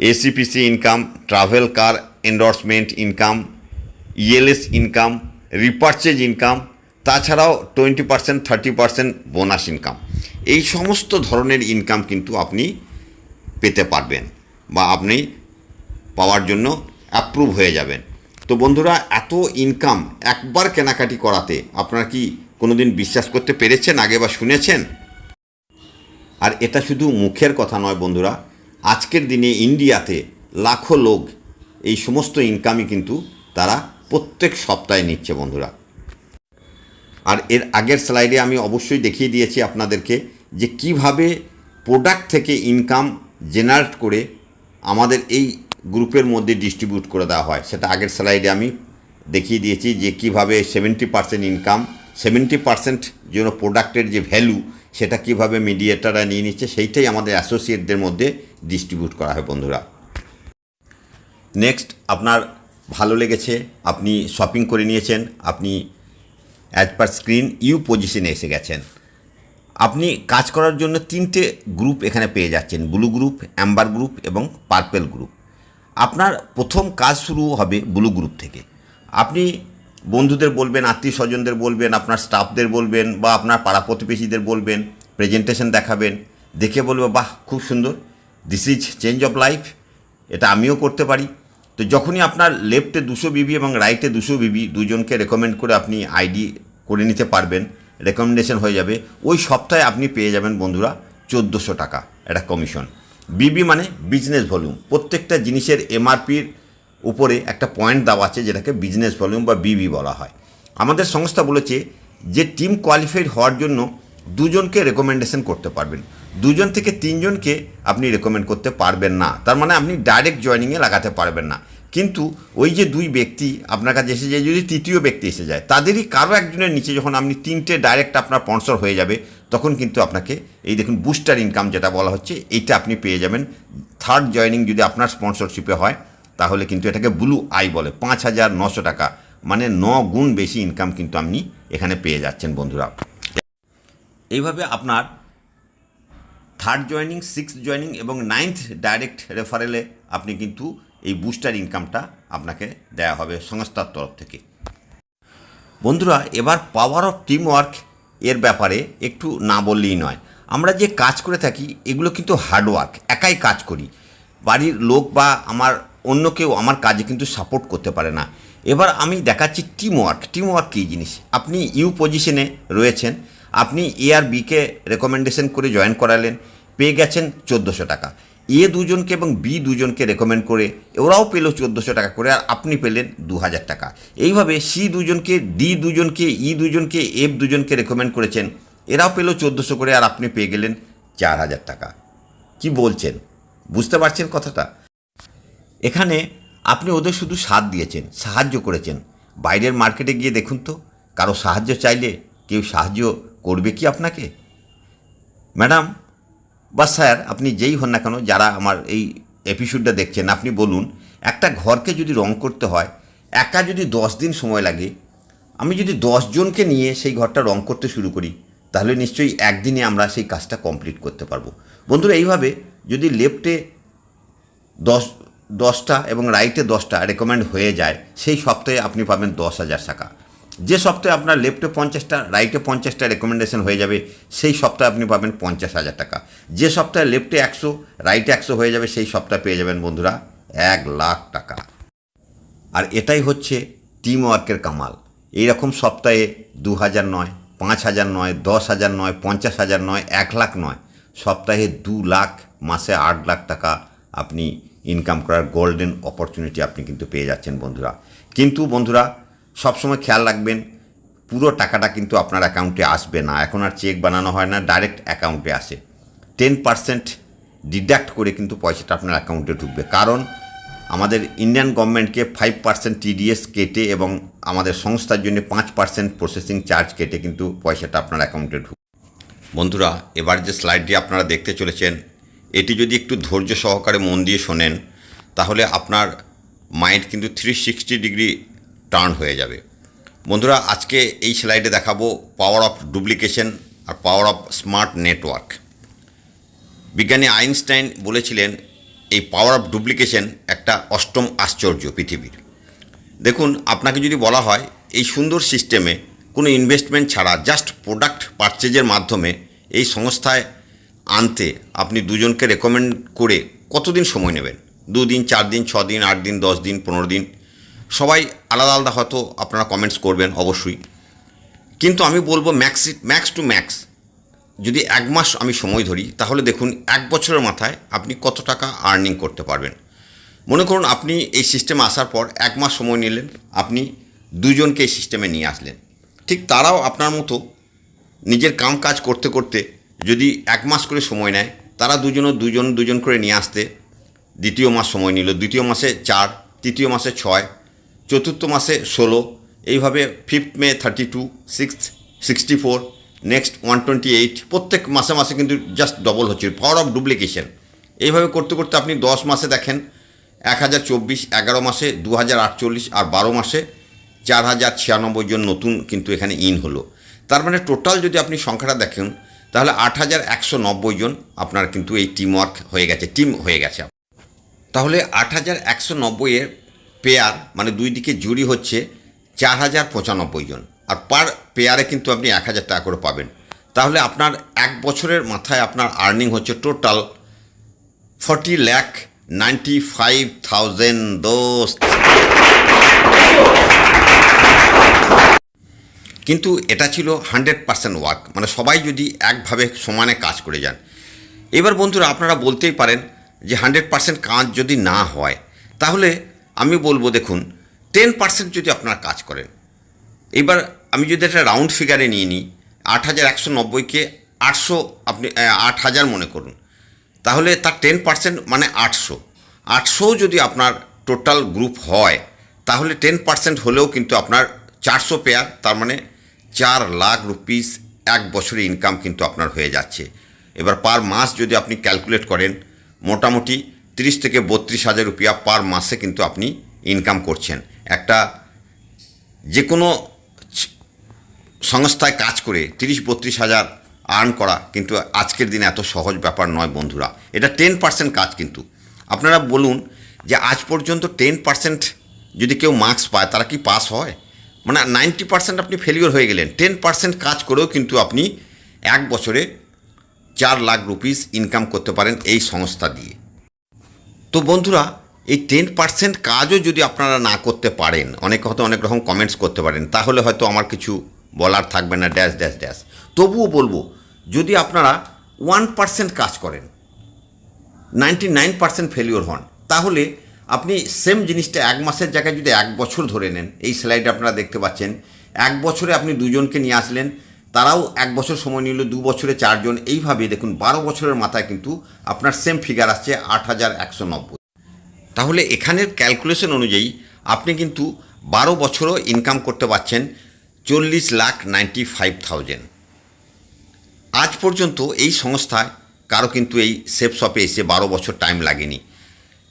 ACPC income, travel car endorsement income, ELS income, repurchase income, তাছাড়াও 20%, 30% বোনাস ইনকাম, এই সমস্ত ধরনের ইনকাম কিন্তু আপনি পেতে পারবেন বা আপনি পাওয়ার জন্য অ্যাপ্রুভ হয়ে যাবেন। তো বন্ধুরা, এত ইনকাম একবার কেনাকাটি করাতে আপনারা কি কোনো দিন বিশ্বাস করতে পেরেছেন আগে বা শুনেছেন? আর এটা শুধু মুখের কথা নয় বন্ধুরা, আজকের দিনে ইন্ডিয়াতে লাখো লোক এই সমস্ত ইনকামই কিন্তু তারা প্রত্যেক সপ্তাহে নিচ্ছে বন্ধুরা। আর এর আগের স্লাইডে আমি অবশ্যই দেখিয়ে দিয়েছি আপনাদেরকে যে কিভাবে প্রোডাক্ট থেকে ইনকাম জেনারেট করে আমাদের এই গ্রুপের মধ্যে ডিস্ট্রিবিউট করে দেওয়া হয়। সেটা আগের স্লাইডে আমি দেখিয়ে দিয়েছি যে কিভাবে 70% ইনকাম, 70% যেন প্রোডাক্টের যে ভ্যালু, সেটা কিভাবে মিডিয়েটাররা নিয়ে নিচ্ছে, সেইটাই আমাদের অ্যাসোসিয়েটদের মধ্যে ডিস্ট্রিবিউট করা হয় বন্ধুরা। নেক্সট, আপনার ভালো লেগেছে, আপনি শপিং করে নিয়েছেন, আপনি অ্যাজ পার স্ক্রিন ইউ পজিশনে এসে গেছেন। আপনি কাজ করার জন্য 3টে গ্রুপ এখানে পেয়ে যাচ্ছেন, ব্লু গ্রুপ, অ্যাম্বার গ্রুপ এবং পার্পেল গ্রুপ। আপনার প্রথম কাজ শুরু হবে ব্লু গ্রুপ থেকে। আপনি বন্ধুদের বলবেন, আত্মীয় স্বজনদের বলবেন, আপনার স্টাফদের বলবেন বা আপনার পাড়া প্রতিবেশীদের বলবেন, প্রেজেন্টেশন দেখাবেন, দেখে বলবে বাহ খুব সুন্দর, this is change of life, এটা আমিও করতে পারি। তো যখনই আপনার লেফটে 200 বিবি এবং রাইটে 200 বিবি দুজনকে রেকমেন্ড করে আপনি আইডি করে নিতে পারবেন, রেকমেন্ডেশন হয়ে যাবে, ওই সপ্তাহে আপনি পেয়ে যাবেন বন্ধুরা 1400 টাকা একটা কমিশন। বিবি মানে বিজনেস ভলিউম, প্রত্যেকটা জিনিসের এমআরপির উপরে একটা পয়েন্ট দেওয়া আছে যেটাকে বিজনেস ভলিউম বা বিবি বলা হয়। আমাদের সংস্থা বলেছে যে টিম কোয়ালিফাইড হওয়ার জন্য 2জনকে রেকমেন্ডেশন করতে পারবেন, 2জন থেকে 3জনকে আপনি রেকমেন্ড করতে পারবেন না। তার মানে আপনি ডাইরেক্ট জয়েনিংয়ে লাগাতে পারবেন না। কিন্তু ওই যে 2 ব্যক্তি আপনার কাছে এসে যায়, যদি 3য় ব্যক্তি এসে যায়, তাদেরই কারো একজনের নিচে যখন আপনি 3টে ডাইরেক্ট আপনার স্পন্সর হয়ে যাবে, তখন কিন্তু আপনাকে এই দেখুন বুস্টার ইনকাম যেটা বলা হচ্ছে, এইটা আপনি পেয়ে যাবেন। 3rd জয়েনিং যদি আপনার স্পন্সরশিপে হয়, তাহলে কিন্তু এটাকে ব্লু আই বলে, 5900 টাকা, মানে 9 গুণ বেশি ইনকাম কিন্তু আপনি এখানে পেয়ে যাচ্ছেন বন্ধুরা। এইভাবে আপনার 3rd জয়েনিং, 6th জয়েনিং এবং 9th ডাইরেক্ট রেফারেলে আপনি কিন্তু এই বুস্টার ইনকামটা আপনাকে দেওয়া হবে সংস্থার তরফ থেকে। বন্ধুরা, এবার পাওয়ার অফ টিম ওয়ার্ক এর ব্যাপারে একটু না বললেই নয়। আমরা যে কাজ করে থাকি এগুলো কিন্তু হার্ডওয়ার্ক, একাই কাজ করি, বাড়ির লোক বা আমার অন্য কেউ আমার কাজে কিন্তু সাপোর্ট করতে পারে না। এবার আমি দেখাচ্ছি টিমওয়ার্ক। টিমওয়ার্ক কী জিনিস? আপনি ইউ পজিশনে রয়েছেন, আপনি এ আর বিকে রেকমেন্ডেশন করে জয়েন করালেন, পেয়ে গেছেন 1400 টাকা। এ দুজনকে এবং বি দুজনকে রেকমেন্ড করে ওরাও পেল 1400 টাকা করে, আর আপনি পেলেন 2000 টাকা। এইভাবে সি দুজনকে, ডি দুজনকে, ই দুজনকে, এফ দুজনকে রেকমেন্ড করেছেন, এরাও পেল 1400 করে, আর আপনি পেয়ে গেলেন 4000 টাকা। কি বলছেন? বুঝতে পারছেন কথাটা? এখানে আপনি ওদের শুধু সাথ দিয়েছেন, সাহায্য করেছেন। বাইরের মার্কেটে গিয়ে দেখুন তো, কারো সাহায্য চাইলে কেউ সাহায্য করবে কি আপনাকে? ম্যাডাম বা স্যার, আপনি যেই হন না কেন, যারা আমার এই এপিসোডটা দেখছেন, আপনি বলুন, একটা ঘরকে যদি রং করতে হয়, একা যদি 10 দিন সময় লাগে, আমি যদি 10 জনকে নিয়ে সেই ঘরটা রং করতে শুরু করি, তাহলে নিশ্চয়ই একদিনে আমরা সেই কাজটা কমপ্লিট করতে পারবো। বন্ধুরা, এইভাবে যদি লেফটে 10টা এবং রাইটে 10টা রেকমেন্ড হয়ে যায়, সেই সপ্তাহে আপনি পাবেন 10,000 টাকা। যে সপ্তাহে আপনার লেফটে 50টা, রাইটে 50টা রেকমেন্ডেশন হয়ে যাবে, সেই সপ্তাহে আপনি পাবেন 50,000 টাকা। যে সপ্তাহে লেফটে 100, রাইটে 100 হয়ে যাবে, সেই সপ্তাহে পেয়ে যাবেন বন্ধুরা 1,00,000 টাকা। আর এটাই হচ্ছে টিম ওয়ার্কের কামাল। এইরকম সপ্তাহে 2,000 নয়, 5,000 নয়, 10,000 নয়, 50,000 নয়, 1,00,000 নয়, সপ্তাহে 2,00,000, মাসে 8,00,000 টাকা আপনি ইনকাম করার গোল্ডেন অপরচুনিটি আপনি কিন্তু পেয়ে যাচ্ছেন বন্ধুরা। কিন্তু বন্ধুরা, সবসময় খেয়াল রাখবেন, পুরো টাকাটা কিন্তু আপনার অ্যাকাউন্টে আসবে না। এখন আর চেক বানানো হয় না, ডাইরেক্ট অ্যাকাউন্টে আসে। 10% ডিডাক্ট করে কিন্তু পয়সাটা আপনার অ্যাকাউন্টে ঢুকবে, কারণ আমাদের ইন্ডিয়ান গভর্নমেন্টকে 5% টিডিএস কেটে এবং আমাদের সংস্থার জন্য 5% প্রসেসিং চার্জ কেটে কিন্তু পয়সাটা আপনার অ্যাকাউন্টে ঢুকবে। বন্ধুরা, এবার যে স্লাইডটি আপনারা দেখতে চলেছেন, এটি যদি একটু ধৈর্য সহকারে মন দিয়ে শোনেন, তাহলে আপনার মাইন্ড কিন্তু 360 ডিগ্রি টার্ন হয়ে যাবে। বন্ধুরা, আজকে এই স্লাইডে দেখাবো পাওয়ার অফ ডুপ্লিকেশন আর পাওয়ার অফ স্মার্ট নেটওয়ার্ক। বিজ্ঞানী আইনস্টাইন বলেছিলেন, এই পাওয়ার অফ ডুপ্লিকেশন একটা অষ্টম আশ্চর্য পৃথিবীর। দেখুন, আপনাকে যদি বলা হয় এই সুন্দর সিস্টেমে কোনো ইনভেস্টমেন্ট ছাড়া জাস্ট প্রোডাক্ট পারচেজের মাধ্যমে এই সংস্থায় আনতে আপনি দুজনকে রেকমেন্ড করে কতদিন সময় নেবেন? 2 দিন, 4 দিন, 6 দিন, 8 দিন, 10 দিন, 15 দিন, সবাই আলাদা আলাদা হয়তো আপনারা কমেন্টস করবেন অবশ্যই। কিন্তু আমি বলবো ম্যাক্স টু ম্যাক্স যদি 1 মাস আমি সময় ধরি, তাহলে দেখুন 1 বছরের মাথায় আপনি কত টাকা আর্নিং করতে পারবেন। মনে করুন আপনি এই সিস্টেমে আসার পর 1 মাস সময় নিলেন, আপনি দুজনকে এই সিস্টেমে নিয়ে আসলেন। ঠিক তারাও আপনার মতো নিজের কাজ করতে করতে যদি 1 মাস করে সময় নেয়, তারা দুজন করে নিয়ে আসতে দ্বিতীয় মাস সময় নিল, দ্বিতীয় মাসে 4, তৃতীয় মাসে 6, চতুর্থ মাসে 16, এইভাবে 5th মে 32, 6th 64, নেক্সট 128, প্রত্যেক মাসে মাসে কিন্তু জাস্ট ডবল হচ্ছে। পাওয়ার অফ ডুপ্লিকেশন। এইভাবে করতে করতে আপনি 10 মাসে দেখেন 1024, 11 মাসে 2048, আর 12 মাসে 4096 জন নতুন কিন্তু এখানে ইন হলো। তার মানে টোটাল যদি আপনি সংখ্যাটা দেখেন, তাহলে 8190 জন আপনার কিন্তু এই টিম হয়ে গেছে। তাহলে 8190 পেয়ার, মানে দুই দিকে জুড়ি হচ্ছে 4095 জন, আর পার পেয়ারে কিন্তু আপনি 1000 টাকা করে পাবেন। তাহলে আপনার 1 বছরের মাথায় আপনার আর্নিং হচ্ছে টোটাল 40,95,000 দোস্ত। কিন্তু এটা ছিল 100% ওয়ার্ক, মানে সবাই যদি একভাবে সমানে কাজ করে যান। এবার বন্ধুরা, আপনারা বলতেই পারেন যে 100% কাজ যদি না হয়, তাহলে আমি বলবো দেখুন 10% যদি আপনারা কাজ করেন। এবার আমি যদি একটা রাউন্ড ফিগারে নিয়ে নিই, 8190কে 800 আপনি 8000 মনে করুন, তাহলে তার 10% মানে 800 যদি আপনার টোটাল গ্রুপ হয়, তাহলে 10% হলেও কিন্তু আপনার 400 পেয়ার, তার মানে 4 লাখ রুপিস 1 বছরে ইনকাম কিন্তু আপনার হয়ে যাচ্ছে। এবার পার মাস যদি আপনি ক্যালকুলেট করেন, মোটামুটি 30 থেকে 32,000 রুপিয়া পার মাসে কিন্তু আপনি ইনকাম করছেন। একটা যে কোনো সংস্থায় কাজ করে 30-32,000 আর্ন করা কিন্তু আজকের দিনে এত সহজ ব্যাপার নয় বন্ধুরা। এটা 10% কাজ। কিন্তু আপনারা বলুন যে আজ পর্যন্ত 10% যদি কেউ মার্কস পায়, তারা কি পাস হয়? মানে 90% আপনি ফেলিওর হয়ে গেলেন। 10% কাজ করেও কিন্তু আপনি 1 বছরে 4 লাখ রুপিস ইনকাম করতে পারেন এই সংস্থা দিয়ে। তো বন্ধুরা, এই 10% কাজও যদি আপনারা না করতে পারেন, অনেক হয়তো অনেক রকম কমেন্টস করতে পারেন, তাহলে হয়তো আমার কিছু বলার থাকবে না, ড্যাশ ড্যাশ ড্যাশ। তবুও বলবো, যদি আপনারা 1% কাজ করেন, 99% ফেলিওর হন, তাহলে আপনি সেম জিনিসটা 1 মাসের জায়গায় যদি 1 বছর ধরে নেন, এই স্লাইডে আপনারা দেখতে পাচ্ছেন 1 বছরে আপনি 2 জনকে নিয়ে আসলেন, তারাও 1 বছর সময় নিল, 2 বছরে 4 জন, এইভাবে দেখুন 12 বছরের মাথায় কিন্তু আপনার সেম ফিগার আসছে 8190। তাহলে এখানের ক্যালকুলেশন অনুযায়ী আপনি কিন্তু 12 বছরও ইনকাম করতে পারছেন 40,95,000। আজ পর্যন্ত এই সংস্থায় কারো কিন্তু এই সেফ শপে এসে 12 বছর টাইম লাগেনি।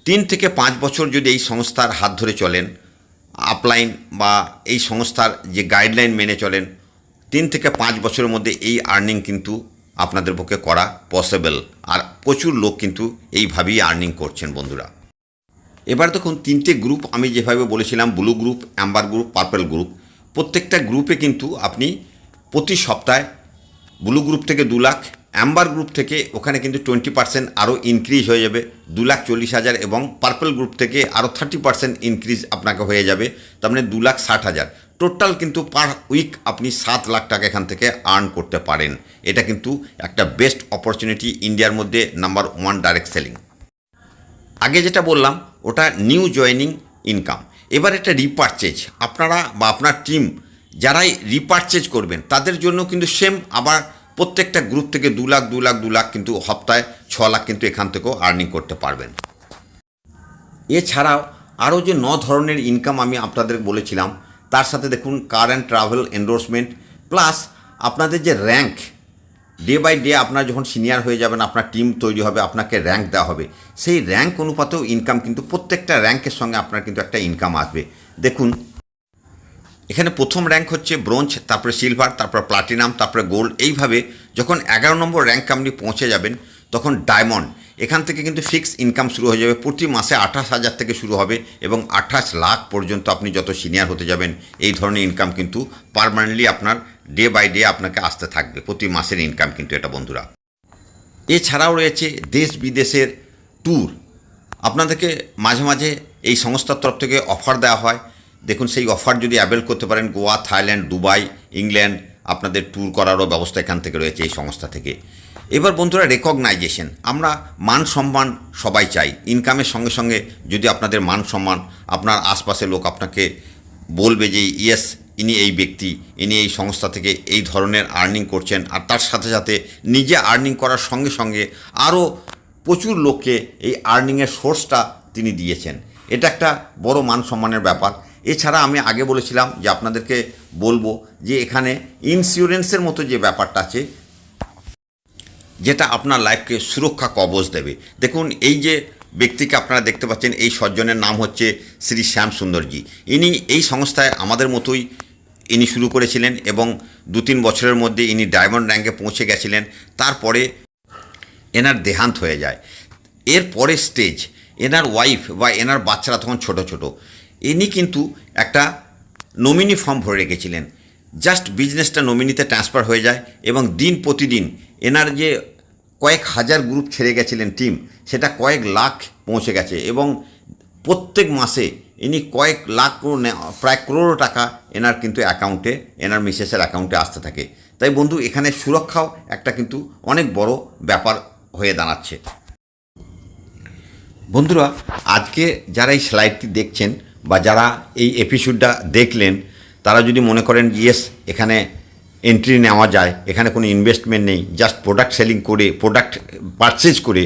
3 থেকে 5 বছর যদি এই সংস্থার হাত ধরে চলেন, আপলাইন বা এই সংস্থার যে গাইডলাইন মেনে চলেন, 3 থেকে 5 বছরের মধ্যে এই আর্নিং কিন্তু আপনাদের পক্ষে করা পসিবল। আর প্রচুর লোক কিন্তু এইভাবেই আর্নিং করছেন বন্ধুরা। এবার দেখুন 3টে গ্রুপ আমি যেভাবে বলেছিলাম, blue group, Amber group, purple group, প্রত্যেকটা গ্রুপে কিন্তু আপনি প্রতি সপ্তাহে ব্লু গ্রুপ থেকে 2 লাখ, অ্যাম্বার গ্রুপ থেকে ওখানে কিন্তু 20% আরও ইনক্রিজ হয়ে যাবে 2,40,000, এবং পার্পল গ্রুপ থেকে আরও 30% ইনক্রিজ আপনাকে হয়ে যাবে, তার মানে 2,60,000। টোটাল কিন্তু পার উইক আপনি 7 লাখ টাকা এখান থেকে আর্ন করতে পারেন। এটা কিন্তু একটা বেস্ট অপরচুনিটি, ইন্ডিয়ার মধ্যে নাম্বার 1 ডাইরেক্ট সেলিং। আগে যেটা বললাম ওটা নিউ জয়েনিং ইনকাম। এবার এটা রিপারচেজ, আপনারা বা আপনার টিম যারাই রিপারচেজ করবেন তাদের জন্য কিন্তু সেম, আবার প্রত্যেকটা গ্রুপ থেকে 2 লাখ 2 লাখ 2 লাখ কিন্তু সপ্তাহে 6 লাখ কিন্তু এখান থেকেও আর্নিং করতে পারবেন। এছাড়াও আরও যে 9 ধরনের ইনকাম আমি আপনাদের বলেছিলাম, তার সাথে দেখুন car and travel endorsement, plus আপনাদের যে র্যাঙ্ক, ডে বাই ডে আপনার যখন সিনিয়র হয়ে যাবেন, আপনার টিম তৈরি হবে, আপনাকে র্যাঙ্ক দেওয়া হবে, সেই র্যাঙ্ক অনুপাতেও ইনকাম কিন্তু প্রত্যেকটা র্যাঙ্কের সঙ্গে আপনার কিন্তু একটা ইনকাম আসবে। দেখুন এখানে প্রথম র্যাঙ্ক হচ্ছে ব্রোঞ্জ, তারপরে সিলভার, তারপর প্লাটিনাম, তারপরে গোল্ড। এইভাবে যখন 11 নম্বর র্যাঙ্ক আপনি পৌঁছে যাবেন তখন ডায়মন্ড, এখান থেকে কিন্তু ফিক্স ইনকাম শুরু হয়ে যাবে। প্রতি মাসে 28,000 থেকে শুরু হবে এবং 28 লাখ পর্যন্ত আপনি যত সিনিয়র হতে যাবেন এই ধরনের ইনকাম কিন্তু পার্মানেন্টলি আপনার ডে বাই ডে আপনাকে আসতে থাকবে, প্রতি মাসের ইনকাম কিন্তু এটা বন্ধুরা। এছাড়াও রয়েছে দেশ বিদেশের ট্যুর, আপনাদেরকে মাঝে মাঝে এই সংস্থার তরফ থেকে অফার দেওয়া হয়। দেখুন সেই অফার যদি অ্যাভেল করতে পারেন, গোয়া, থাইল্যান্ড, দুবাই, ইংল্যান্ড আপনাদের ট্যুর করারও ব্যবস্থা এখান থেকে রয়েছে এই সংস্থা থেকে। এবার বন্ধুরা রেকগনাইজেশন, আমরা মান সম্মান সবাই চাই। ইনকামের সঙ্গে সঙ্গে যদি আপনাদের মান সম্মান, আপনার আশপাশের লোক আপনাকে বলবে যে ইয়েস ইনি এই ব্যক্তি, ইনি এই সংস্থা থেকে এই ধরনের আর্নিং করছেন, আর তার সাথে সাথে নিজে আর্নিং করার সঙ্গে সঙ্গে আরও প্রচুর লোককে এই আর্নিংয়ের সোর্সটা তিনি দিয়েছেন, এটা একটা বড় মান সম্মানের ব্যাপার। এছাড়া আমি আগে বলেছিলাম যে আপনাদেরকে বলবো যে এখানে ইন্স্যুরেন্সের মতো যে ব্যাপারটা আছে, যেটা আপনার লাইফকে সুরক্ষা কবচ দেবে। দেখুন এই যে ব্যক্তিকে আপনারা দেখতে পাচ্ছেন, এই সজ্জনের নাম হচ্ছে শ্রী শ্যাম সুন্দরজি। ইনি এই সংস্থায় আমাদের মতোই ইনি শুরু করেছিলেন এবং 2-3 বছরের মধ্যে ইনি ডায়মন্ড র্যাঙ্কে পৌঁছে গেছিলেন। তারপরে এনার দেহান্ত হয়ে যায়। এর পরের স্টেজ, এনার ওয়াইফ বা এনার বাচ্চারা তখন ছোট ছোট, ইনি কিন্তু একটা নমিনি ফর্ম ভরে রেখেছিলেন। জাস্ট বিজনেসটা নমিনিতে ট্রান্সফার হয়ে যায় এবং দিন প্রতিদিন এনার যে কয়েক হাজার গ্রুপ ছেড়ে গেছিলেন টিম, সেটা কয়েক লাখ পৌঁছে গেছে এবং প্রত্যেক মাসে ইনি কয়েক লাখ, প্রায় করোড় টাকা এনার কিন্তু অ্যাকাউন্টে, এনার মিসেসের অ্যাকাউন্টে আসতে থাকে। তাই বন্ধু এখানে সুরক্ষাও একটা কিন্তু অনেক বড় ব্যাপার হয়ে দাঁড়াচ্ছে। বন্ধুরা আজকে যারা এই স্লাইডটি দেখছেন বা যারা এই এপিসোডটা দেখলেন, তারা যদি মনে করেন ইয়েস এখানে এন্ট্রি নেওয়া যায়, এখানে কোনো ইনভেস্টমেন্ট নেই, জাস্ট প্রোডাক্ট সেলিং করে, প্রোডাক্ট পারচেজ করে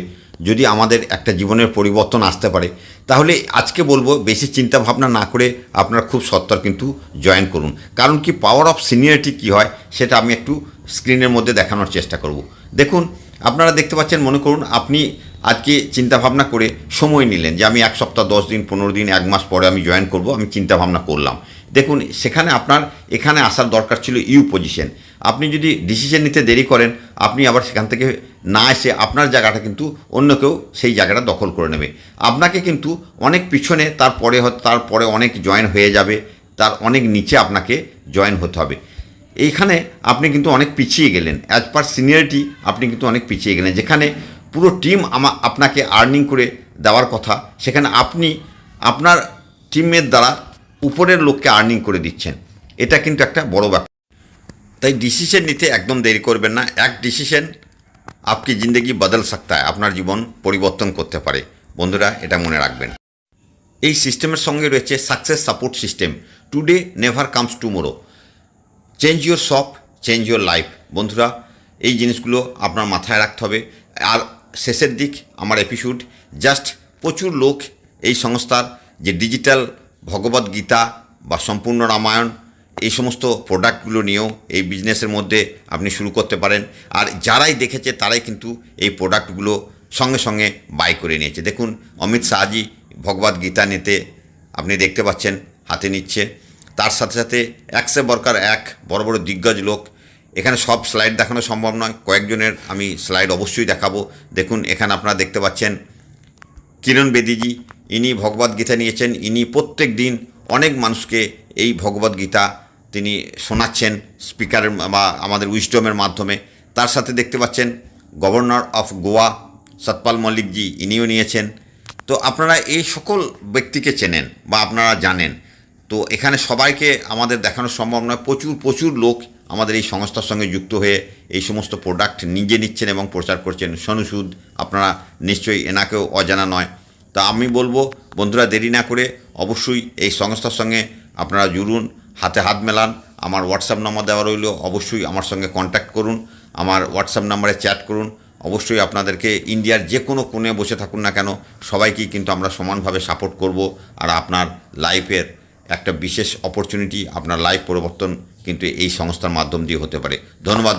যদি আমাদের একটা জীবনের পরিবর্তন আসতে পারে, তাহলে আজকে বলবো বেশি চিন্তা ভাবনা না করে আপনারা খুব সত্বর কিন্তু জয়েন করুন। কারণ কি পাওয়ার অফ সিনিয়রিটি কী হয় সেটা আমি একটু স্ক্রিনের মধ্যে দেখানোর চেষ্টা করব। দেখুন আপনারা দেখতে পাচ্ছেন, মনে করুন আপনি আজকে চিন্তাভাবনা করে সময় নিলেন যে আমি 1 সপ্তাহ, 10 দিন, 15 দিন, 1 মাস পরে আমি জয়েন করব, আমি চিন্তাভাবনা করলাম। দেখুন সেখানে আপনার এখানে আসার দরকার ছিল ইউ পজিশন। আপনি যদি ডিসিশন নিতে দেরি করেন, আপনি আবার সেখান থেকে না এসে আপনার জায়গাটা কিন্তু অন্য কেউ সেই জায়গাটা দখল করে নেবে। আপনাকে কিন্তু অনেক পিছনে, তারপরে অনেক জয়েন হয়ে যাবে, তার অনেক নিচে আপনাকে জয়েন হতে হবে। এইখানে আপনি কিন্তু অনেক পিছিয়ে গেলেন, অ্যাজ পার সিনিয়রিটি আপনি কিন্তু অনেক পিছিয়ে গেলেন। যেখানে পুরো টিম আপনাকে আর্নিং করে দেওয়ার কথা, সেখানে আপনি আপনার টিমের দ্বারা উপরের লোককে আর্নিং করে দিচ্ছেন। এটা কিন্তু একটা বড় ব্যাপার। তাই ডিসিশন নিতে একদম দেরি করবেন না। এক ডিসিশন আপকি জিন্দগি বদল सकता है, আপনার জীবন পরিবর্তন করতে পারে। বন্ধুরা, এটা মনে রাখবেন। এই সিস্টেমের সঙ্গে রয়েছে success support system. Today never comes tomorrow, change your shop, change your life. বন্ধুরা, এই জিনিসগুলো আপনার মাথায় রাখতে হবে। আর শেষের দিক আমার এপিসোড, জাস্ট প্রচুর লোক এই সংস্থার যে ডিজিটাল ভগবদ গীতা বা সম্পূর্ণ রামায়ণ এই সমস্ত প্রোডাক্টগুলো নিয়েও এই বিজনেসের মধ্যে আপনি শুরু করতে পারেন। আর যারাই দেখেছে তারাই কিন্তু এই প্রোডাক্টগুলো সঙ্গে সঙ্গে বাই করে নিয়েছে। দেখুন, অমিত শাহজি ভগবদ গীতা নিতে আপনি দেখতে পাচ্ছেন হাতে নিচ্ছে। তার সাথে সাথে একশে বরকার এক বড় বড় দিগ্গজ লোক। এখানে সব স্লাইড দেখানো সম্ভব নয়, কয়েকজনের আমি স্লাইড অবশ্যই দেখাবো। দেখুন, এখানে আপনারা দেখতে পাচ্ছেন কিরণ বেদিজি, ইনি ভগবদ গীতা নিয়েছেন। ইনি প্রত্যেক দিন অনেক মানুষকে এই ভগবদ গীতা তিনি শোনাচ্ছেন স্পিকারের বা আমাদের উইজডমের মাধ্যমে। তার সাথে দেখতে পাচ্ছেন গভর্নর অফ গোয়া সতপাল মল্লিকজি, ইনিও নিয়েছেন। তো আপনারা এই সকল ব্যক্তিকে চেনেন বা আপনারা জানেন। তো এখানে সবাইকে আমাদের দেখানো সম্ভব নয়। প্রচুর প্রচুর লোক আমাদের এই সংস্থার সঙ্গে যুক্ত হয়ে এই সমস্ত প্রোডাক্ট নিজে নিচ্ছেন এবং প্রচার করছেন। সোনু সুদ, আপনারা নিশ্চয়ই এনাকেও অজানা নয়। তা আমি বলবো বন্ধুরা, দেরি না করে অবশ্যই এই সংস্থার সঙ্গে আপনারা জুড়ুন, হাতে হাত মেলান। আমার হোয়াটসঅ্যাপ নাম্বার দেওয়া রইল, অবশ্যই আমার সঙ্গে কন্ট্যাক্ট করুন, আমার হোয়াটসঅ্যাপ নাম্বারে চ্যাট করুন। অবশ্যই আপনাদেরকে ইন্ডিয়ার যে কোনো কোণে বসে থাকুন না কেন, সবাইকেই কিন্তু আমরা সমানভাবে সাপোর্ট করব। আর আপনার লাইফের একটা বিশেষ অপরচুনিটি, আপনার লাইফ পরিবর্তন কিন্তু এই সংস্থার মাধ্যম দিয়ে হতে পারে। ধন্যবাদ।